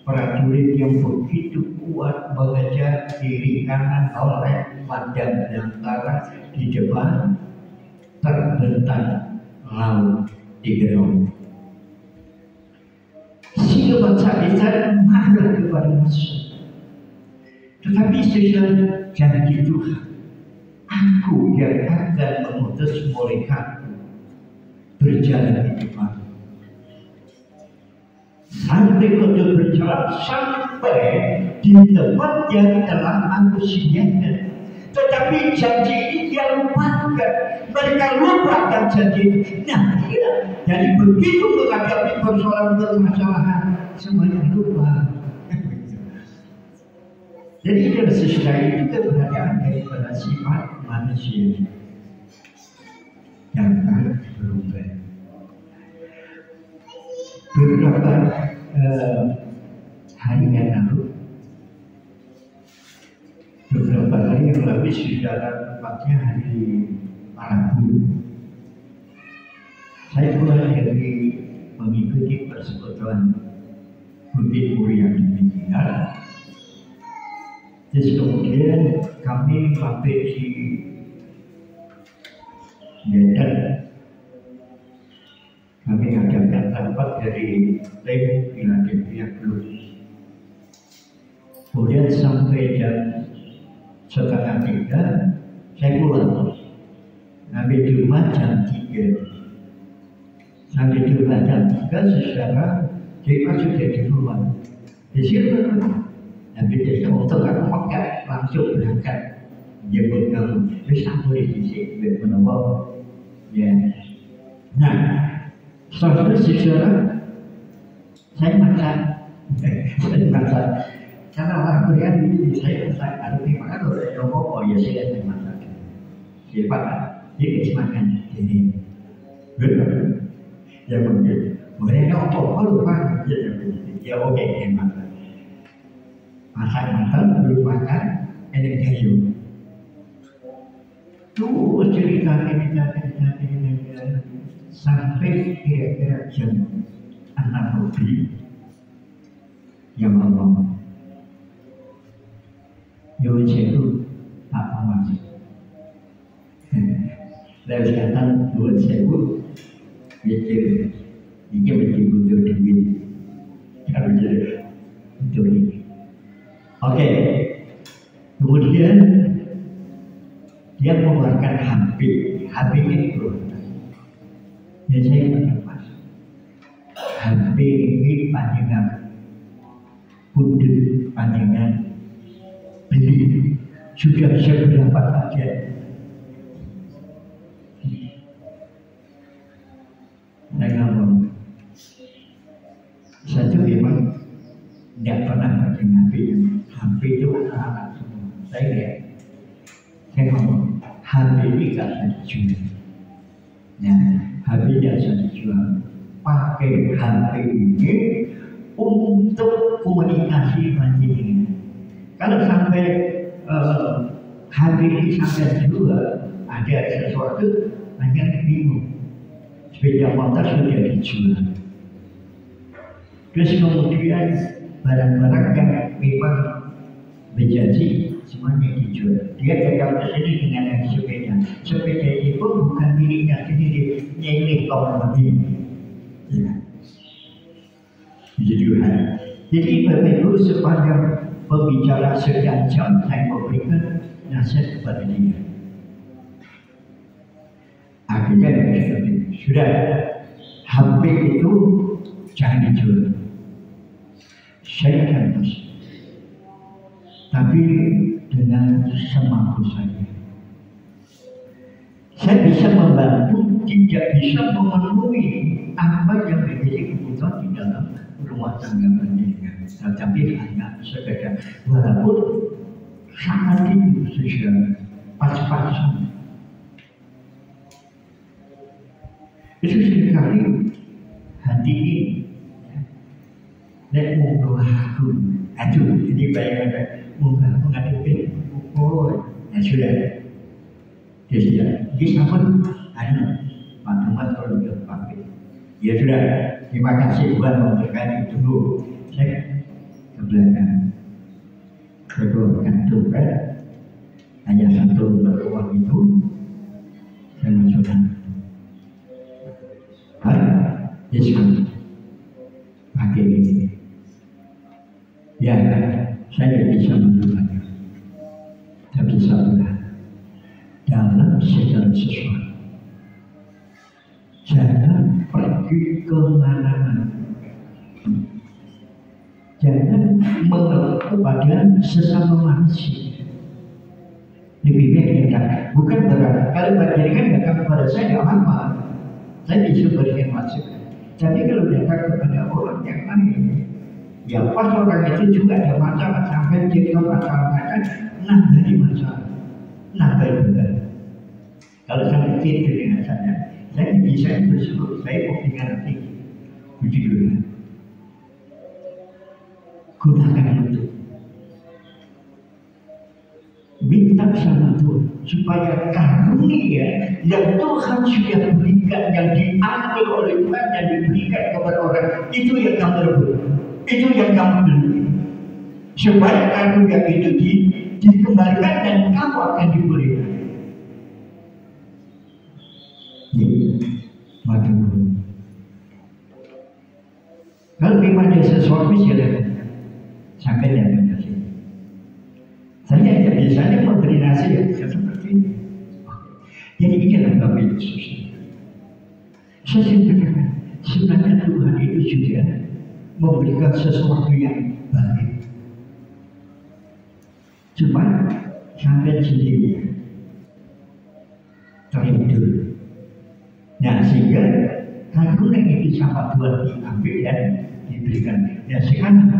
prajurit yang begitu kuat mengejar kiri kanan oleh padang belantara, di depan terbentang laut Tigron. Si bangsa Israel marah kepada Musa, tetapi saudara janji Tuhan, aku yang akan mengutus malaikatku berjalan di depan. Sampai untuk berjalan sampai di tempat yang telah aku sediakan. Tetapi janji ini dia lupakan. Mereka lupakan janji ini. Nah, jadi begitu menghadapi permasalahan semuanya lupa. Jadi ini sesuai itu keberadaan daripada sifat manusia yang akan berubah. Beberapa hari yang lalu, beberapa hari yang lalu saudara, tepatnya hari Rabu, saya mulai dari mengikuti persekutuan Bukit Mulia di Medan. Terus kemudian kami sampai di Medan. Kami adakan rapat dari tim Philadelphia Blues. Kemudian sampai jam 2:30 saya pulang. Sampai di rumah jam 3. Sampai di rumah jam 3 saudara kita sudah di rumah. Di situ nanti dia untuk aku makan langsung berangkat. Dia bilang, bisa boleh di sini menawar. Ya. Nah, saudara, saya masak. Karena orang Korea ini saya masak. Ada makan oleh Romo, ya saya masak. Siapa? Dia bisa makan. Ini betul. Ya mungkin. Mereka lupa. Ya oke, yang masak. Masak belum makan, enak kayu. Tuh cerita sampai kira-kira jam 6 lebih yang ngomong Nyuwun sewu Pak Muhammad. Dari sekarang nyuwun sewu mikir ini mesti butuh duit kalau jadi untuk ini. Oke, kemudian dia mengeluarkan HP ini keluarkan. Ya saya mendapat HP ini panjangan pundut panjangan beli sudah seberapa saja. Saya ngomong satu memang tidak pernah pakai HP itu anak-anak semua. Saya lihat, saya ngomong HP ini tidak saya jual. Ya, HP tidak saya jual. Pakai HP ini untuk komunikasi panjenengan. Kalau sampai HP ini sampai jual, ada sesuatu banyak bingung. Sepeda motor sudah dijual. Terus kemudian barang-barang yang memang berjanji semuanya dijual. Dia datang ke sini dengan yang sepeda. Sepeda itu bukan miliknya sendiri, milik komoditi. Ya. Jadi Bapak Ibu sepanjang pembicara sekian jam saya memberikan nasihat kepada dia. Akhirnya sudah HP itu jangan dijual. Saya akan terus, tapi dengan semampu saya. Saya bisa membantu, tidak bisa memenuhi apa yang menjadi kebutuhan di dalam rumah tangga pendidikan. Tetapi hanya sekedar walaupun sangat itu sudah pas-pasan. Itu sekali hati ini dan muka aku, aduh, jadi bayangan muka aku ngadepin, oh, ya sudah, ya sudah, jadi namun, Pak Thomas kalau sudah pakai, ya sudah, terima kasih Tuhan memberkati dulu, saya ke belakang, keluarkan dompet, hanya satu uang itu, saya masukkan. Yesus pakai ini. Ya, saya bisa menduga. Tapi satulah dalam segala sesuatu, jangan pergi ke mana-mana. Jangan mengeluh kepada sesama manusia. Lebih baik tidak. Bukan berarti kalau berjalan datang kepada saya tidak apa. Saya bisa berikan masukan. Jadi kalau datang kepada orang yang lain, ya pas orang itu juga ada masalah sampai jadi masalah nambah masalah, nambah juga. Kalau sampai gitu dengan saya bisa bersyukur, saya optimis nanti, begitu ya. Gunakan itu, minta sama Tuhan supaya karunia yang Tuhan sudah berikan, yang diambil oleh Tuhan dan diberikan kepada orang itu yang kamu rebut, itu yang kamu beli, supaya karunia itu dikembalikan dan kamu akan diberikan. Waduh, kalau memang ada sesuatu silakan sampai dan kasih. Saya hanya biasanya memberi nasihat seperti ini. Jadi inilah Bapak Yesus. Saya katakan sebenarnya Tuhan itu sudah memberikan sesuatu yang baik. Cuma sampai sendiri terhidur. Nah sehingga karunia itu sama Tuhan diambil dan diberikan. Ya sekarang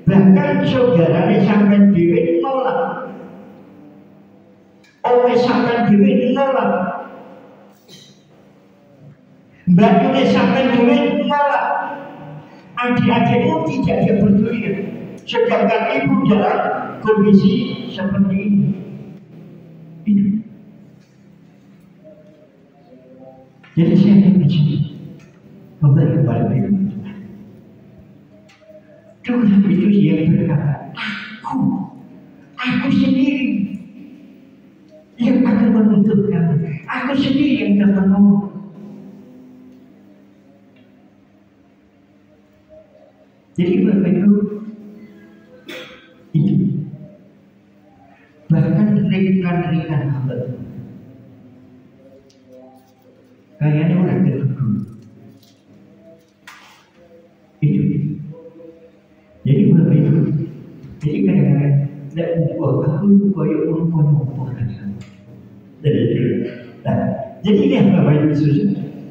bahkan saudara sampai diri nolak, oleh sampai diri nolak, mbaknya sampai diri nolak, adik-adikmu tidak ada peduli, sedangkan ibu dalam kondisi seperti ini. Jadi saya bisa kembali kepada firman Tuhan. Tuhan itu dia berkata, aku sendiri yang akan menuntut kamu, aku sendiri yang akan menolong. Jadi Bapak Ibu, itu bahkan rekan-rekan hamba kayaknya orang kedua itu. Jadi Bapak Ibu, jadi kadang-kadang tidak membuat aku koyok umpoh jadi itu. Nah, jadi ini yang Bapak Ibu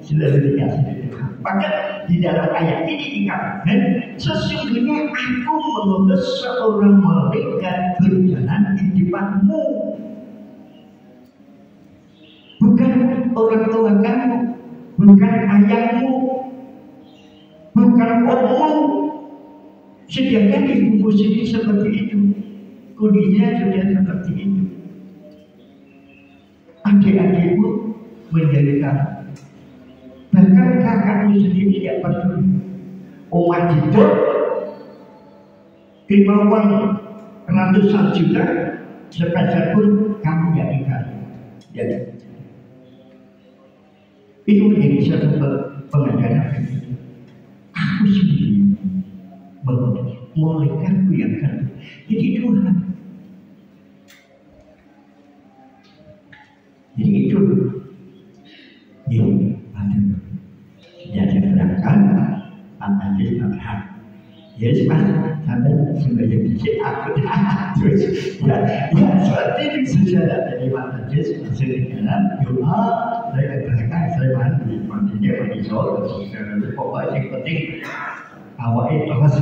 sudah dikasih. Maka di dalam ayat ini dikatakan, sesungguhnya aku mengutus seorang malaikat berjalan di depanmu. Bukan orang tua kamu, bukan ayahmu, bukan ommu. Sedangkan ibumu sendiri seperti itu, kondisinya sudah seperti itu. Adik-adikmu menjadikan, bahkan kakakmu sendiri tidak peduli. Oma hidup terima uang ratusan juta, sepeser pun kamu tidak dikasih. Jadi itu menjadi satu pengajaran itu. Aku sendiri malaikatku yang akan. Jadi Tuhan. Jadi itu. Jadi jadi berangkat anjing Abraham. Jadi sampai sebagai biji aku terus ya seperti itu saja. Jadi mata Yesus masih dalam doa saya berangkat saya mandi mandinya mandi sore sekarang pokoknya yang penting awal itu harus.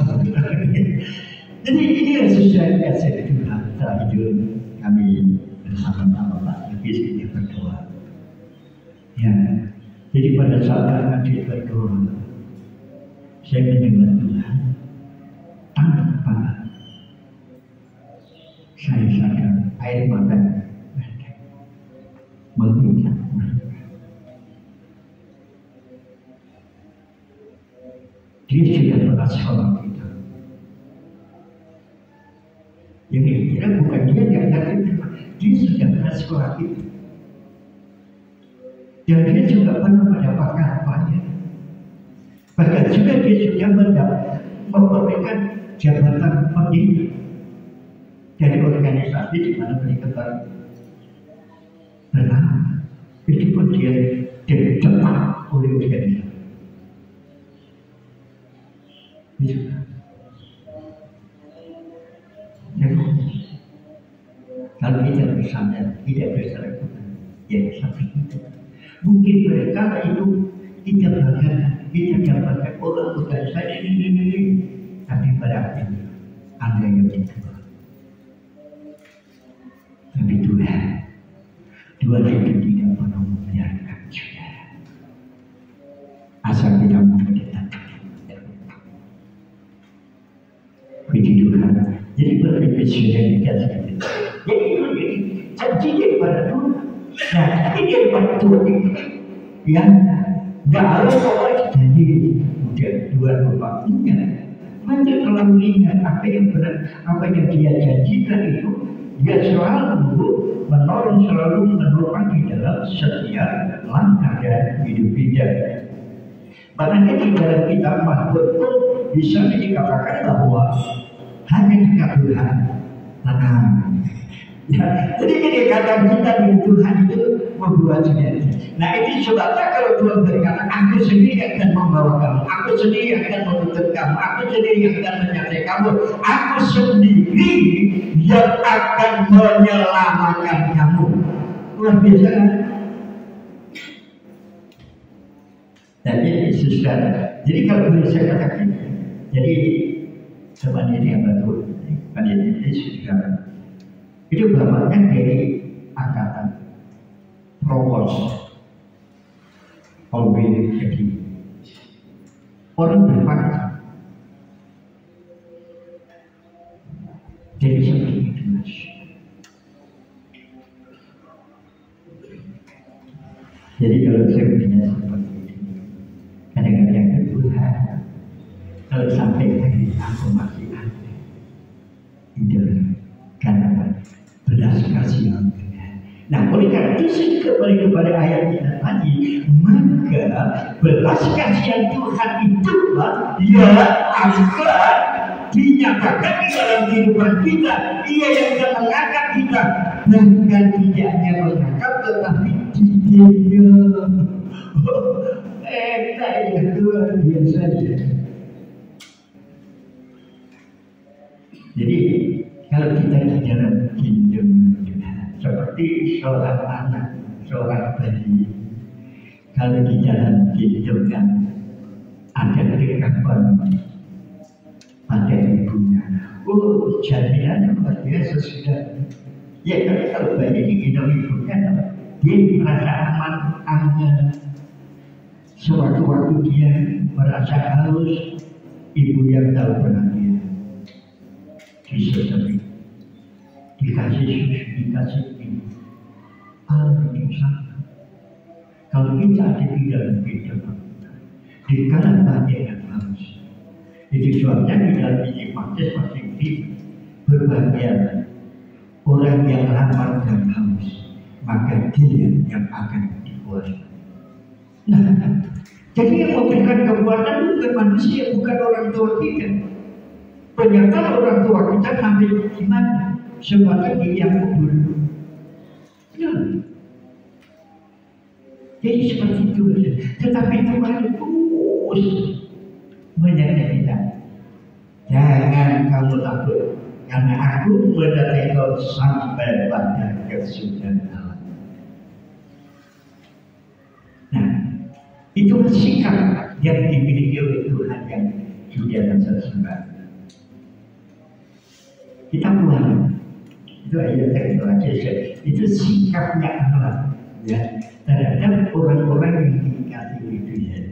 Jadi ini yang sudah kasih Tuhan setelah hidup kami bersama-sama Pak Yus yang berdoa. Ya. Jadi pada saat kami berdoa, saya menyembah Tuhan tanpa saya sadar air mata mengingat. Dia sudah pernah sekolah kita. Yang kira bukan dia yang datang, dia sudah pernah sekolah kita. Dan dia juga pernah mendapatkan apa-apa. Bahkan juga dia sudah memberikan jabatan pendiri dari organisasi di mana mereka bernama. Itu pun dia didepak oleh organisasi. Itu. Jadi, kalau kita bersandar, tidak bersandar, ya seperti itu. Mungkin mereka itu tidak bangga, tidak dapatkan orang organisasi ini, tapi berarti Anda yang kedua. Tapi Tuhan itu tidak pernah membiarkan saudara. Asal kita mau mendekat. Puji Tuhan. Jadi berpikir sudah dikasih. Jadi itu janji pada Tuhan. Nah, ini yang Tuhan ini yang nggak harus orang jadi udah dua bapaknya. Maka kalau melihat apa yang benar, apa yang dia janjikan itu, dia selalu menolong, selalu menopang di dalam setiap langkah dan hidup kita. Makanya di dalam kitab Mazmur pun bisa dikatakan bahwa hanya dekat Tuhan tenang. Ya, jadi ini kata kita dengan Tuhan itu membuat sendiri. Nah itu sebabnya kalau Tuhan berkata, aku sendiri akan membawa kamu, aku sendiri akan menuntut kamu, aku sendiri yang akan menyertai kamu, aku sendiri yang akan menyelamatkan kamu. Luar biasa kan? Nah ini susah. Jadi kalau boleh saya katakan, jadi teman ini yang baru, teman ini sudah. Itu bapaknya dari angkatan Provos Olbin jadi orang berpangkat. Jadi seperti itu mas. Jadi kalau saya punya seperti itu, kadang-kadang Tuhan kalau sampai hari aku masih ada. Nah, oleh karena itu kembali kepada ayat kita tadi, maka belas kasihan Tuhan itulah yang akan dinyatakan di dalam kehidupan kita. Ia yang akan mengangkat kita, bukan tidak hanya mengangkat tetapi didiam. Enak ya, luar biasa ya. Jadi kalau kita di dalam kingdom seperti seorang anak, seorang bayi, kalau di dalam kingdom kan ada kekaguan pada ibunya. Oh, jaringannya luar biasa sudah. Ya, tapi kalau bayi di gendong ibunya, dia merasa aman. Sewaktu-waktu dia merasa haus, ibu yang tahu bahagia. Disusui, dikasih susu, dikasih minum. Alhamdulillah. Kalau kita ada di dalam kehidupan, di kalangan banyak yang haus. Itu sebabnya di dalam Injil Matius masih berbahagia orang yang lapar dan haus, maka dia yang akan dikuasai. Nah, jadi yang memberikan kekuatan bukan manusia, bukan orang tua kita. Ternyata orang tua kita sampai di mana? Sebagai dia yang kubur. Ya. Jadi seperti itu. Tetapi Tuhan terus menjaga kita. Jangan kamu takut, karena aku mendatangi kau sampai pada kesudahan Allah. Nah, itu sikap yang dimiliki oleh Tuhan yang sudah tersembah. Kita pulang, itu ayat yang terakhir. Itu sikapnya Allah ya terhadap orang-orang yang dikasihi oleh Tuhan.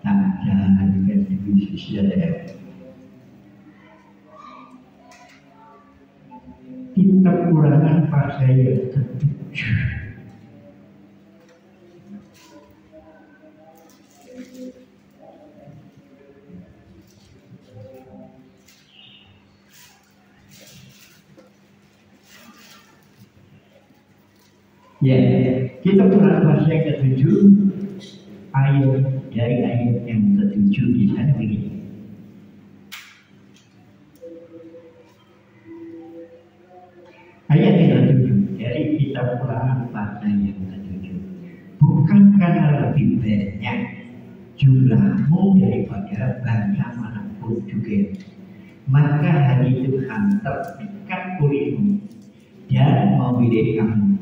Nah, jangan dikasih bisnisnya ya. Kita ulangan pasal yang ketujuh. Ya, kita ulangan pasal yang ketujuh. Ayat dari ayat yang ketujuh di sana begini. Ayat yang ketujuh dari kitab Ulangan pasal yang ketujuh. Bukan karena lebih banyak jumlahmu daripada bangsa manapun juga, maka hari Tuhan terpikat olehmu dan memilih kamu.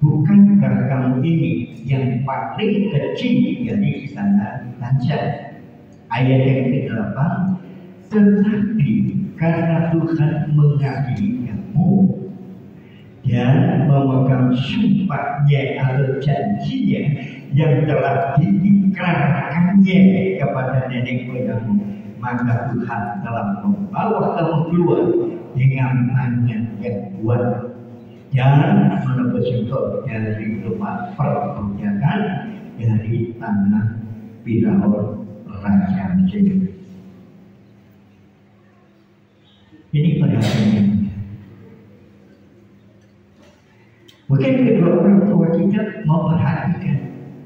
Bukankah kamu ini yang paling kecil dari sana bangsa? Ayat yang ke-8. Tetapi karena Tuhan mengasihi kamu dan memegang sumpahnya atau janjinya yang telah diikrarkannya kepada nenek moyangmu, maka Tuhan telah membawa kamu keluar dengan tangan yang kuat dan menebus engkau dari rumah perbudakan, dari tanah Firaun raja Mesir. Ini perhatiannya. Mungkin kedua orang tua kita memperhatikan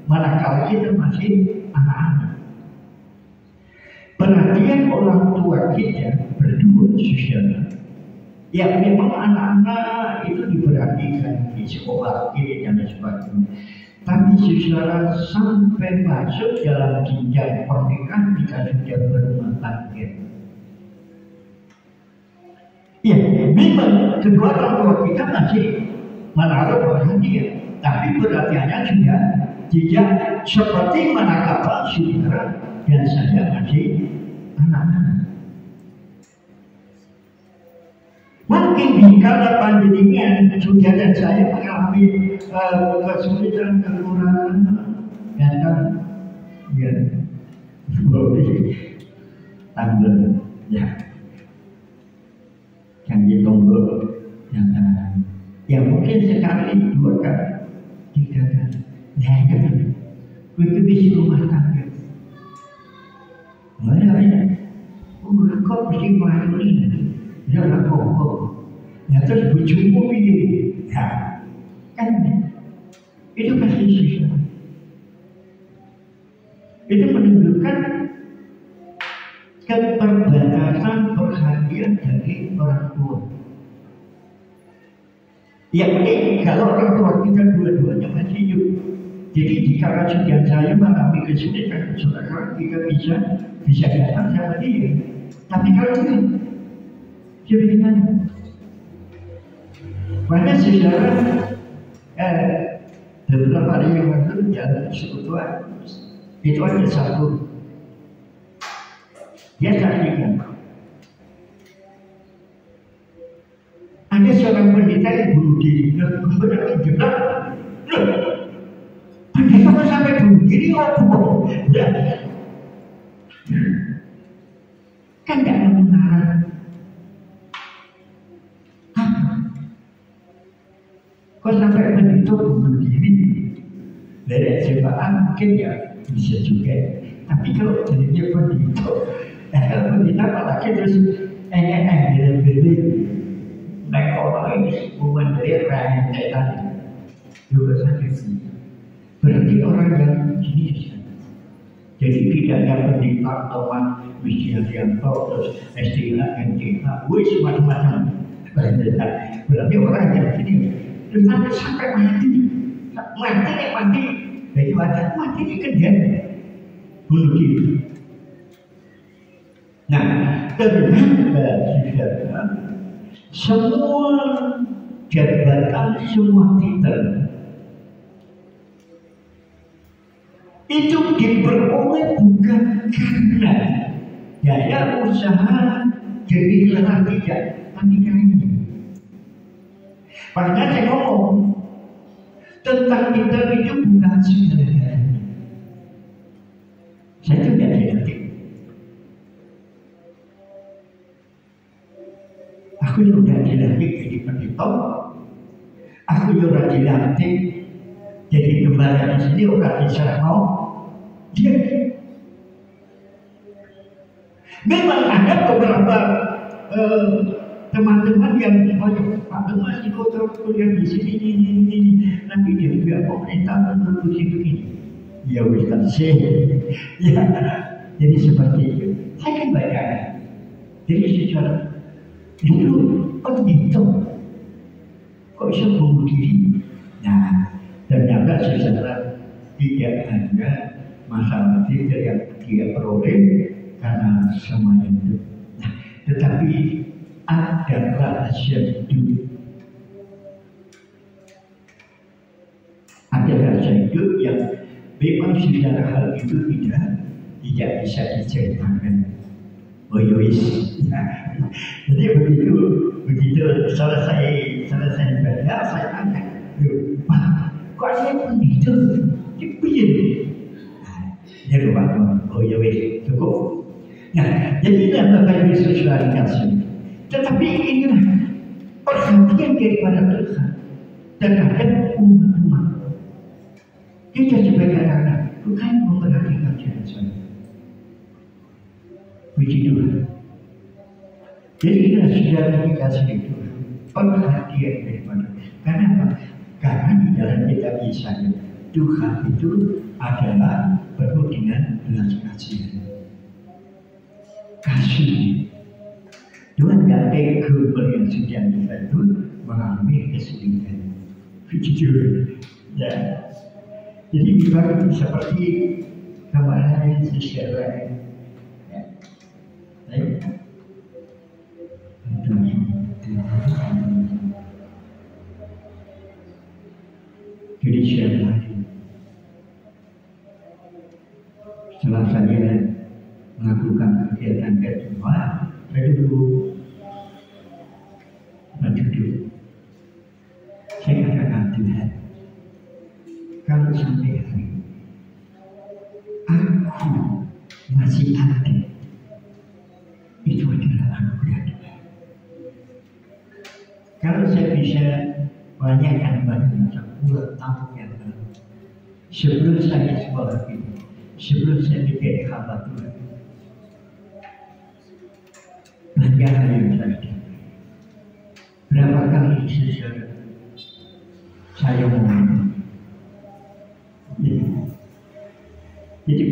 manakala kita masih anak-anak. Perhatian orang tua kita berdua saudara. Ya memang anak-anak itu diperhatikan di sekolah ini dan sebagainya. Tapi saudara sampai masuk dalam jenjang pernikahan kita sudah berumah tangga. Ya memang kedua orang tua kita masih menaruh perhatian, tapi perhatiannya sudah tidak seperti manakala saudara dan saya masih anak-anak. Mungkin dikala panjenengan saudara dan saya mengalami kesulitan, kekurangan, datang ya boleh tanggal ya yang ditunggu jangan ya mungkin sekali, dua kali, tiga kali. Nah itu begitu bisa rumah tangga. Mana? Oh, kok kok mesti melayani, ya nggak apa-apa. Ya terus bojomu piye? Ya, kan itu kasih sisa. Itu menunjukkan keterbatasan perhatian dari orang tua. Ya ini kalau orang tua kita dua-duanya masih hidup. Jadi jika sudah saya mengalami kesulitan, saudara kita bisa datang sama dia. Tapi kalau enggak, bagaimana? Mana saudara beberapa hari yang lalu jalan sekutuan itu ada satu dia saksikan ada seorang pendeta yang bunuh diri benar-benar jelas. Pendeta mau sampai bunuh diri apa? Kan tidak mengarah. Kau sampai pendeta bunuh diri dari jemaat mungkin ya bisa juga. Tapi kalau jadinya pendeta malah terus beli naik orang ini bukan dari rentetan juga sakit. Berarti orang yang gini. Jadi tidak ada pendeta teman Wisdianto terus SDH, NTH, wis macam-macam. Berarti orang yang gini. Tetapi sampai mati dari wadah mati ini kerjaan bunuh diri. Nah, ternyata saudara, semua jabatan, semua titel itu diperoleh bukan karena daya usaha jadi lelah tidak, tapi karena makanya saya ngomong tentang kita itu bukan segalanya. Saya tidak dilatih. Aku juga dilatih jadi pendeta. Aku juga dilatih jadi gembala di sini. Orang bisa mau dia. Memang ada beberapa teman-teman yang Pak masih kotor kuliah di sini ini nanti dia juga pemerintah menurut begini. Ya Ustaz sih, ya jadi seperti itu. Saya kan bayar. Jadi secara itu pendeta kok bisa bunuh diri. Nah, ternyata secara tidak ada masalah yang dia peroleh karena semuanya itu. Nah, tetapi ada rahasia hidup. Ada rahasia hidup yang memang secara hal itu tidak bisa diceritakan. Oh yowis. Jadi begitu selesai belajar saya tanya, Pak, kok saya pendeta? Dipilih. Dia lupa. Oh yowis cukup. Nah, jadi Bapak Ibu Saudara dikasih. Tetapi inilah perhatian daripada Tuhan terhadap umat-umat. Kita sebagai anak Tuhan memperhatikan saya. Puji Tuhan. Jadi inilah sudah dikasih itu perhatian daripada. Karena apa? Karena di dalam kita kisahnya Tuhan itu adalah penuh dengan belas kasihan. Kasih. Tuhan tidak tega melihat sudah kita itu mengalami kesulitan. Jujur, ya. Jadi bukan seperti kemarin sejarah. Ya. Baik. Jadi siapa? Setelah saya melakukan kegiatan kedua, saya dulu duduk. Saya katakan Tuhan, kalau sampai hari aku masih ada, itu adalah anugerah Tuhan. Kalau saya bisa menanyakan pada 10 tahun yang lalu, sebelum saya sekolah ini, sebelum saya menjadi hamba Tuhan,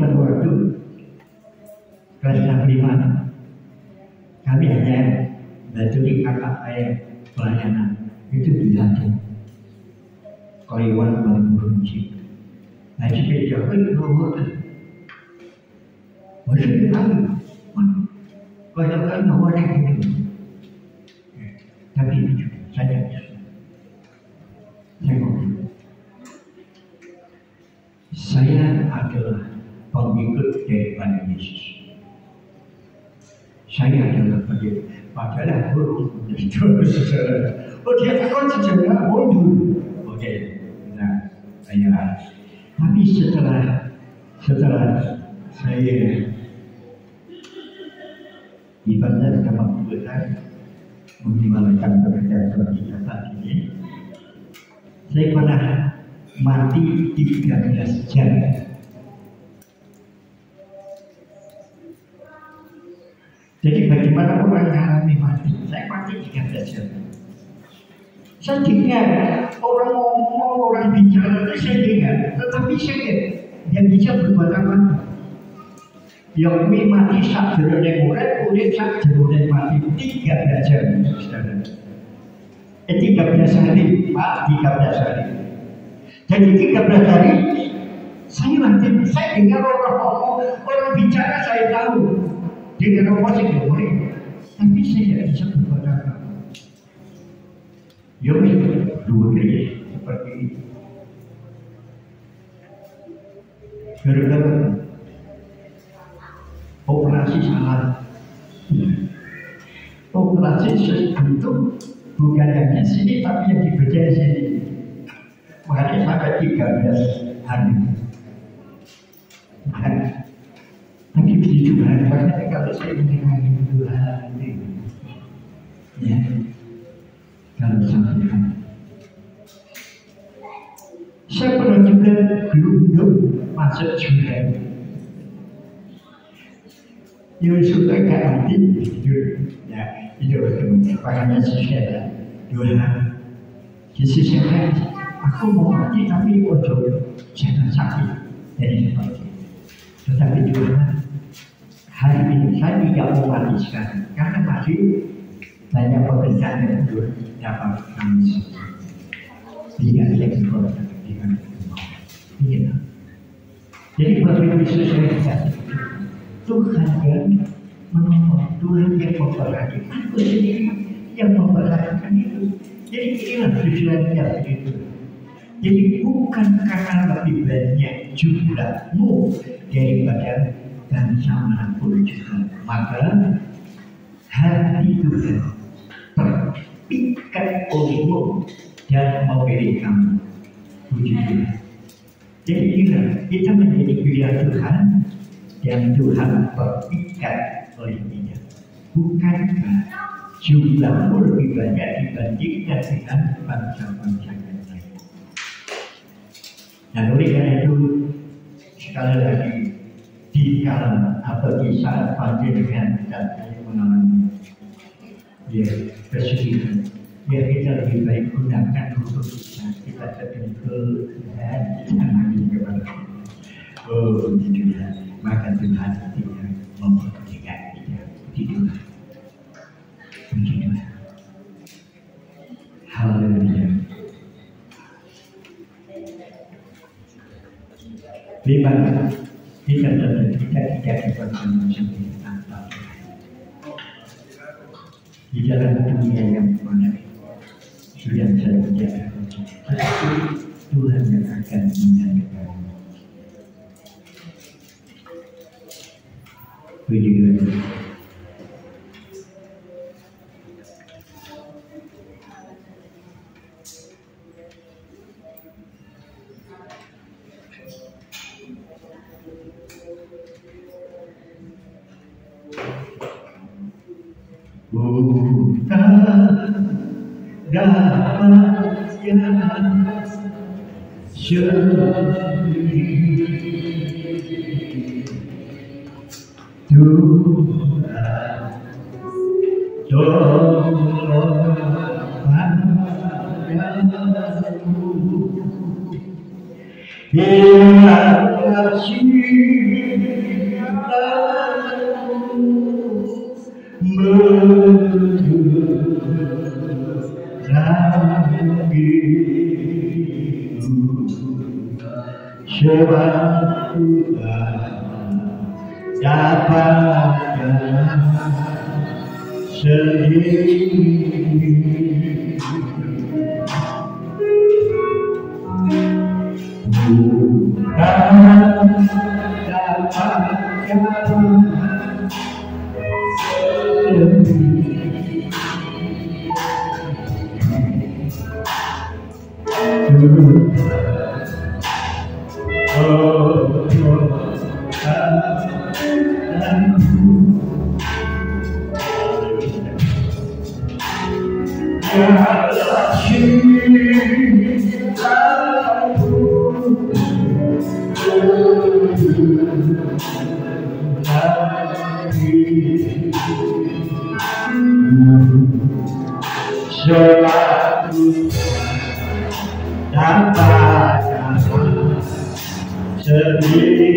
pada waktu kelas 65 kami hanya dari kakak saya pelayanan itu dilatih Kaliwan Bangurunci. Nah jika jauh itu berbuatan masih lagi banyak orang itu. Tapi saya adalah pengikut daripada Yesus. Saya adalah pengikut. Padahal aku dia takut sejarah mundur. Oke, nah saya. Tapi setelah saya ibadah sama Tuhan mengembalikan pekerjaan kita ini, saya pernah mati 13 jam. Jadi bagaimana orang mengalami mati? Saya mati 13 jam. Saya dengar orang ngomong, orang bicara, saya dengar, tetapi saya tidak bisa berbuat apa. Yang mati sak jerone urip sak jerone mati 13 jam, saudara. 13 hari, Pak, 13 hari. Jadi 13 hari saya mati, saya dengar orang ngomong, orang bicara saya tahu. Dengar apa sih boleh, tapi saya tidak bisa berbuat apa. Ya dua seperti ini. Gara-gara operasi salah. Operasi sebentuk bukan yang di sini tapi yang di bagian sini. Makanya sampai 13 hari. Tapi begitu juga, makanya kalau saya mendengar Tuhan ini, ya, kalau sampai saya pernah juga gelundung masuk juga. Yang suka ganti tidur, ya itu makanya saya Tuhan, di sisi lain aku mau mati tapi ojo jangan sakit, jadi seperti. Tetapi Tuhan, hari ini saya tidak mau mati sekarang karena masih banyak pekerjaan yang belum dapat kami selesaikan. Tidak sektor dengan tidak. Jadi bagi Yesus saya dikasih Tuhan yang menolong, Tuhan yang memperhatikan. Aku sendiri yang memperhatikan itu. Jadi inilah tujuannya begitu. Jadi bukan karena lebih banyak jumlahmu daripada bangsa manapun juga, maka hati Tuhan terpikat olehmu dan memilih kamu. Puji Tuhan. Jadi kita menjadi pilihan Tuhan yang Tuhan terpikat oleh kita. Bukankah jumlahmu lebih banyak dibandingkan dengan bangsa-bangsa yang lain? Dan oleh karena itu sekali lagi di kalangan atau di saat panjenengan dan saya mengalami kesulitan, kita lebih baik gunakan untuk kita tertentu dan jangan kepada oh Tuhan, maka Tuhan tidak memperhatikan kita. Puji Tuhan. Haleluya. Memang kita tidak dapat mencapai tanpa di dalam dunia yang mana sudah saya tidak tetapi Tuhan yang akan menyatakan. Puji Tuhan. Terima kasih sebab Tuhan dapatkan sendiri. Bukan dapatkan selalu dapatkan sendiri.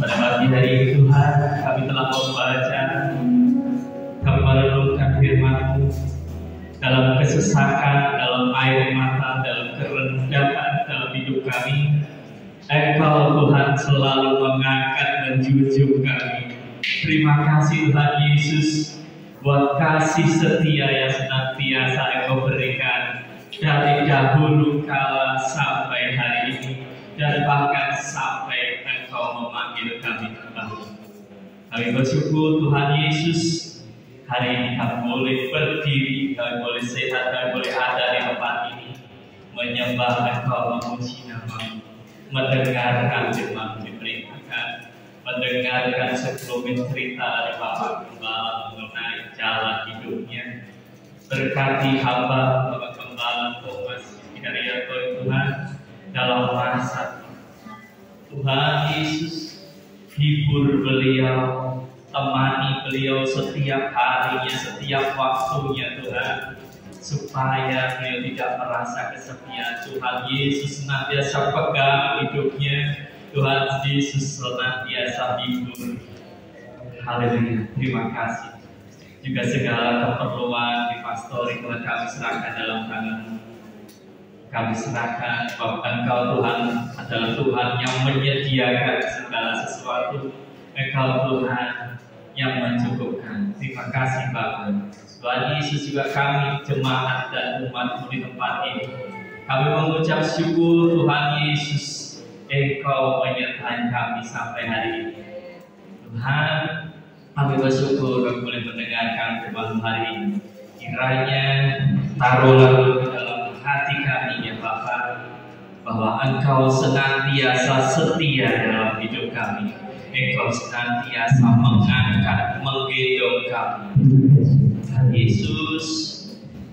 Pada pagi hari ini Tuhan, kami telah membaca, kami merenungkan firman-Mu dalam kesesakan, dalam air mata, dalam kerendahan dalam hidup kami. Engkau Tuhan selalu mengangkat dan menjunjung kami. Terima kasih Tuhan Yesus buat kasih setia yang senantiasa Engkau berikan dari dahulu kala sampai hari ini, dan bahkan sampai Engkau memanggil kami kembali. Kami bersyukur Tuhan Yesus, hari ini kami boleh berdiri, kami boleh sehat, kami boleh ada di tempat ini, menyembah Engkau, memuji nama-Mu, mendengarkan firman-Mu diberitakan, mendengarkan sebelum cerita dari Bapak Gembala mengenai jalan hidupnya. Berkati hamba Bapak Gembala Thomas Hidayatullah Tuhan dalam rasa Tuhan Yesus, hibur beliau, temani beliau setiap harinya, setiap waktunya Tuhan, supaya beliau tidak merasa kesepian. Tuhan Yesus senantiasa pegang hidupnya, Tuhan Yesus senantiasa hibur. Haleluya, terima kasih. Juga segala keperluan di pastori Tuhan kami serahkan dalam tangan-Mu. Kami serahkan bahwa Engkau Tuhan adalah Tuhan yang menyediakan segala sesuatu. Engkau Tuhan yang mencukupkan. Terima kasih Bapa. Tuhan Yesus, juga kami jemaat dan umat-Mu di tempat ini, kami mengucap syukur Tuhan Yesus, Engkau menyertai kami sampai hari ini. Tuhan, kami bersyukur kami boleh mendengarkan firman hari ini. Kiranya taruhlah di dalam hati kami ya Bapa, bahwa Engkau senantiasa setia dalam hidup kami. Engkau senantiasa mengangkat, menggendong kami. Tuhan Yesus,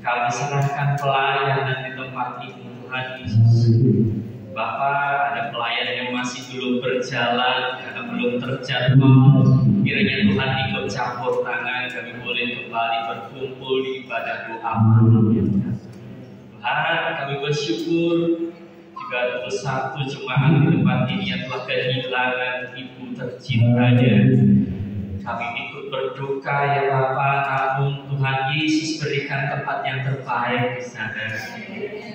kami serahkan pelayanan di tempat ini Tuhan Yesus. Bapa, ada pelayan yang masih belum berjalan karena belum terjadwal. Kiranya Tuhan ikut campur tangan, kami boleh kembali berkumpul di ibadah doa malam ya Tuhan. Tuhan, kami bersyukur juga ada satu jemaat di tempat ini yang telah kehilangan ibu tercintanya. Kami ikut berduka ya Bapa, namun Tuhan Yesus berikan tempat yang terbaik di sana.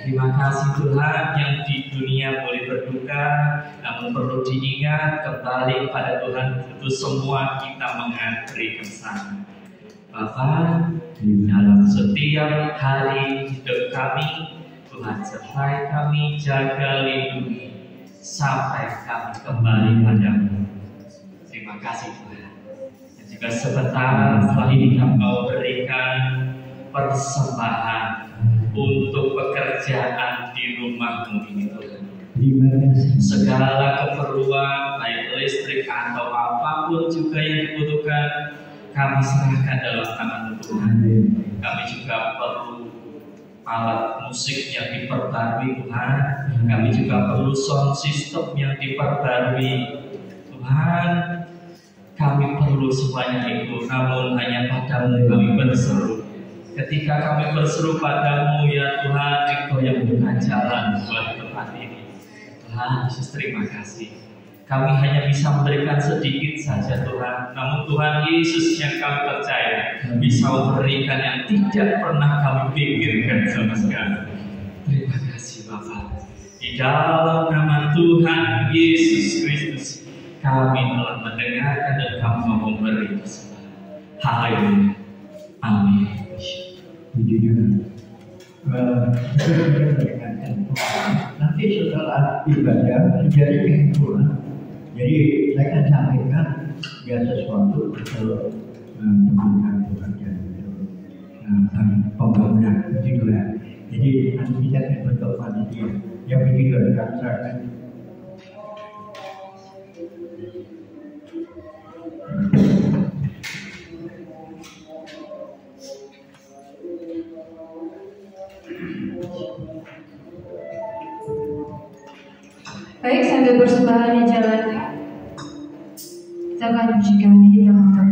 Terima kasih Tuhan yang di dunia boleh berduka, namun perlu diingat kembali kepada Tuhan untuk semua kita mengantri ke sana. Bapa, dalam setiap hari hidup kami, Tuhan sertai kami, jaga lindungi sampai kami kembali padamu. Terima kasih Tuhan. Dan juga sebentar setelah ini kami mau berikan persembahan untuk pekerjaan di rumahmu ini Tuhan. Segala keperluan baik listrik atau apapun juga yang dibutuhkan, kami serahkan dalam tangan Tuhan. Kami juga perlu alat musik yang diperbarui Tuhan. Kami juga perlu sound system yang diperbarui Tuhan. Kami perlu semuanya itu, namun hanya padamu kami berseru. Ketika kami berseru padamu ya Tuhan, Engkau yang buka jalan buat tempat ini. Tuhan Yesus, terima kasih. Kami hanya bisa memberikan sedikit saja Tuhan, namun Tuhan Yesus yang kami percaya bisa memberikan yang tidak pernah kami pikirkan sama sekali. Terima kasih Bapa. Di dalam nama Tuhan Yesus Kristus kami telah mendengarkan dan kami mau memberi persembahan. Haleluya. Amin. Nanti setelah ibadah terjadi kesimpulan. Jadi saya akan sampaikan ya sesuatu untuk pembangunan pekerjaan pembangunan begitu ya. Jadi nanti kita akan bentuk panitia yang begitu dikatakan. Baik, sambil persembahan dijalankan, kita akan pujikan himne motor.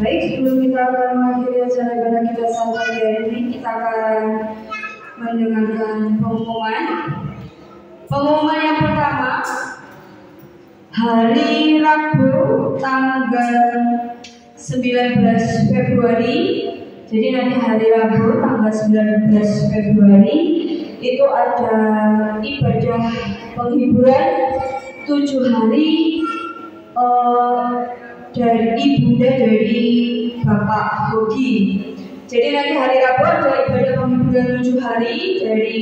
Baik, sebelum kita akan mengakhiri acara ibadah kita sampai hari ini, kita akan mendengarkan pengumuman. Pengumuman yang pertama, hari Rabu tanggal 19 Februari. Jadi nanti hari Rabu tanggal 19 Februari itu ada ibadah penghiburan 7 hari dari ibunda dari Bapak Hogi. Jadi nanti hari Rabu ada ibadah penghiburan 7 hari dari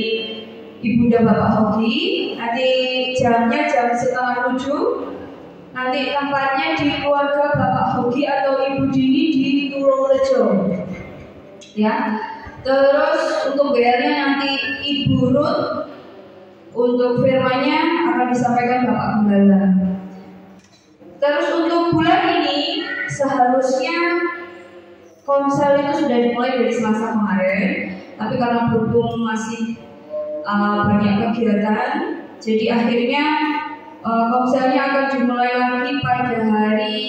ibunda Bapak Hogi. Nanti jamnya jam 6:30. Nanti tempatnya di keluarga Bapak Hogi atau Ibu Dini di Turungrejo. Ya. Terus untuk bayarnya nanti Ibu Ruth, untuk firmannya akan disampaikan Bapak Gembala. Terus untuk bulan ini seharusnya komsel itu sudah dimulai dari Selasa kemarin, tapi karena berhubung masih banyak kegiatan, jadi akhirnya komselnya akan dimulai lagi pada hari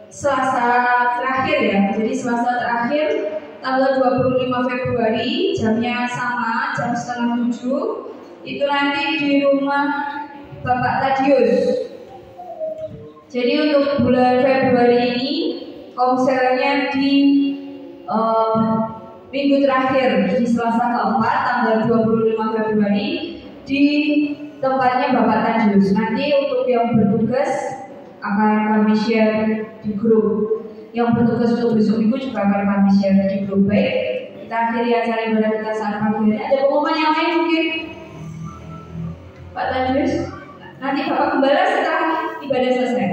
Selasa terakhir ya. Jadi Selasa terakhir tanggal 25 Februari, jamnya sama, jam 6:30. Itu nanti di rumah Bapak Tadius. Jadi untuk bulan Februari ini komselnya di minggu terakhir, di Selasa keempat tanggal 25 Februari di tempatnya Bapak Tadius. Nanti untuk yang bertugas akan kami share di grup. Yang bertugas untuk besok minggu juga akan kami share di grup. Baik, kita akhiri acara ibadah kita saat pagi. Ada pengumuman yang lain mungkin? Pak Tadius, nanti Bapak Gembala setelah ibadah selesai.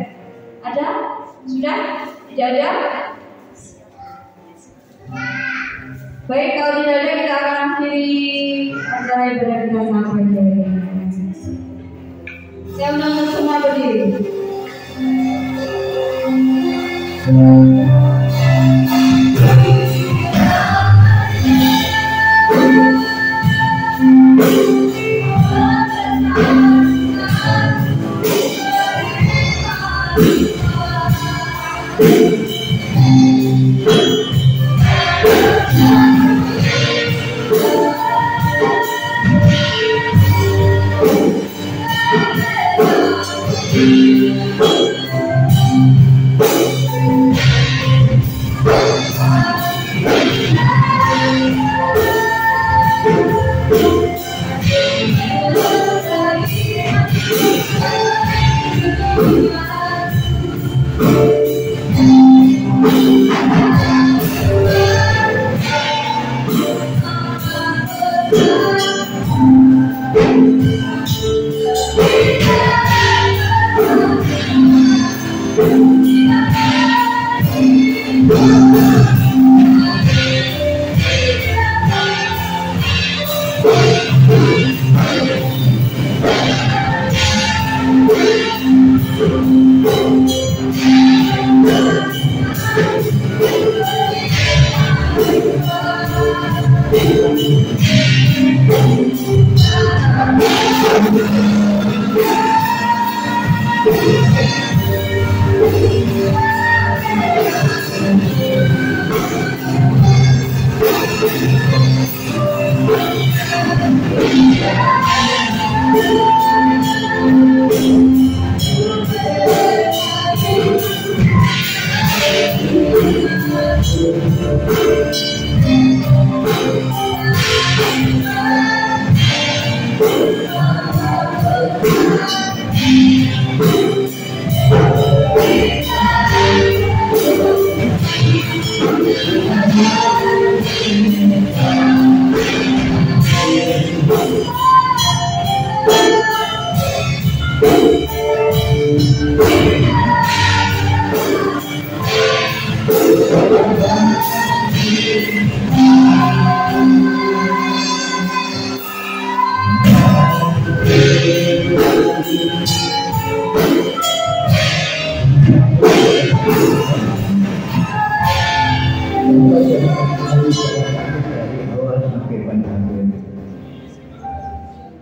Ada? Sudah? Tidak ada? Baik, kalau tidak ada kita akan akhiri acara ibadah kita saat pagi. Saya undang semua berdiri.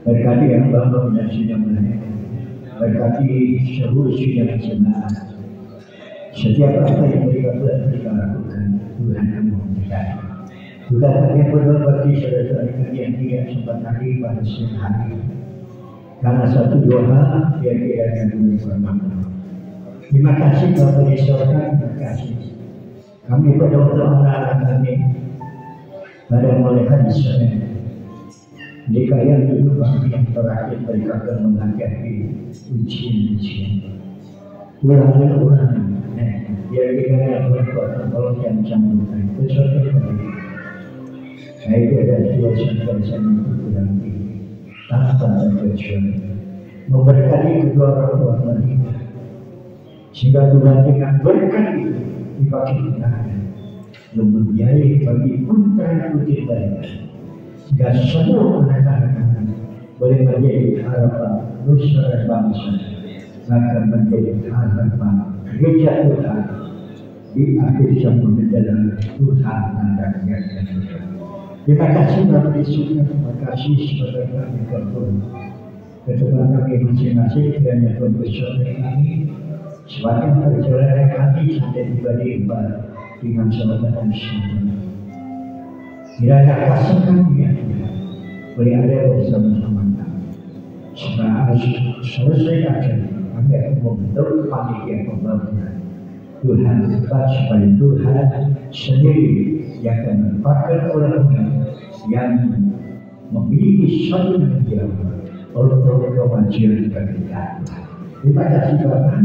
Berkati yang Bapa dan sudah melayani, berkati seluruh sidang jemaat. Setiap apa yang mereka lakukan, Tuhan yang memberkati. Juga kami berdoa bagi saudara-saudara kami yang tidak sempat hadir pada siang hari. Karena satu dua hal yang kiranya Tuhan bermanfaat. Terima kasih Bapak di surga, terima kasih. Kami berdoa untuk anak-anak kami pada mulai hari Senin. Jika yang dulu yang terakhir mereka akan menghadapi ujian-ujian. Ulang-ulang, biar kita yang berkuat kalau yang campuran sesuatu kembali. Itu ada dua sampai untuk kurang tinggi tanpa terkecuali memberkati kedua orang tua mereka, sehingga Tuhan dengan berkat itu dibagi kita yang membiayai bagi putra putri mereka, sehingga semua anak-anak boleh menjadi harapan nusa dan bangsa, akan menjadi harapan gereja Tuhan di akhir zaman adalah Tuhan dan rakyatnya. Terima kasih Bapak Yesus, terima kasih sebagai kami Tuhan. Kedepan kami masing-masing kiranya Tuhan bersama kami, sepanjang perjalanan kami sampai tiba di Ibadah dengan selamat dan sejahtera. Kiranya kasih kami ya Tuhan boleh ada bersama-sama kami. Setelah selesai acara, kami akan membentuk panitia pembangunan. Tuhan kita supaya Tuhan sendiri yang akan menempatkan orang-orang yang memiliki satu media untuk kemajuan bagi kita. Terima kasih Tuhan.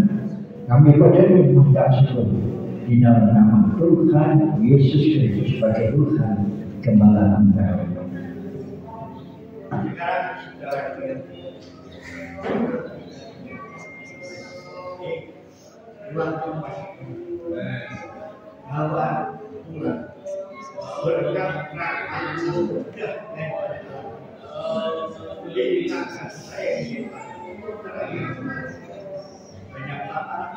Kami berdiri mengucap syukur di dalam nama Tuhan Yesus Kristus sebagai Tuhan Gembala Anda. Awal pulang berkat diingatkan saya penyataan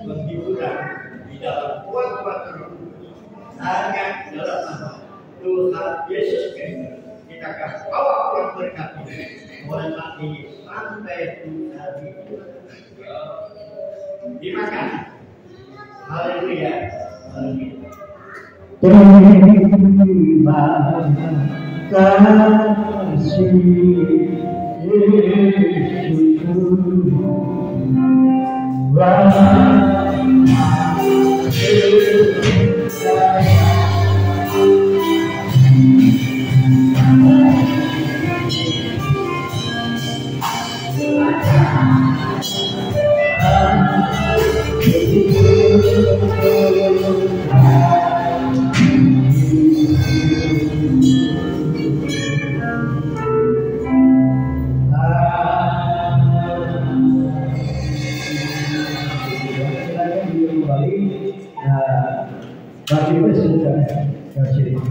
penghiburan di dalam kuat-kuat hanya dalam nama Tuhan Yesus Kristus kita akan bawa pulang berkat ini mulai sampai Tuhan itu. Terima kasih. Haleluya. Terima kasih Yesus.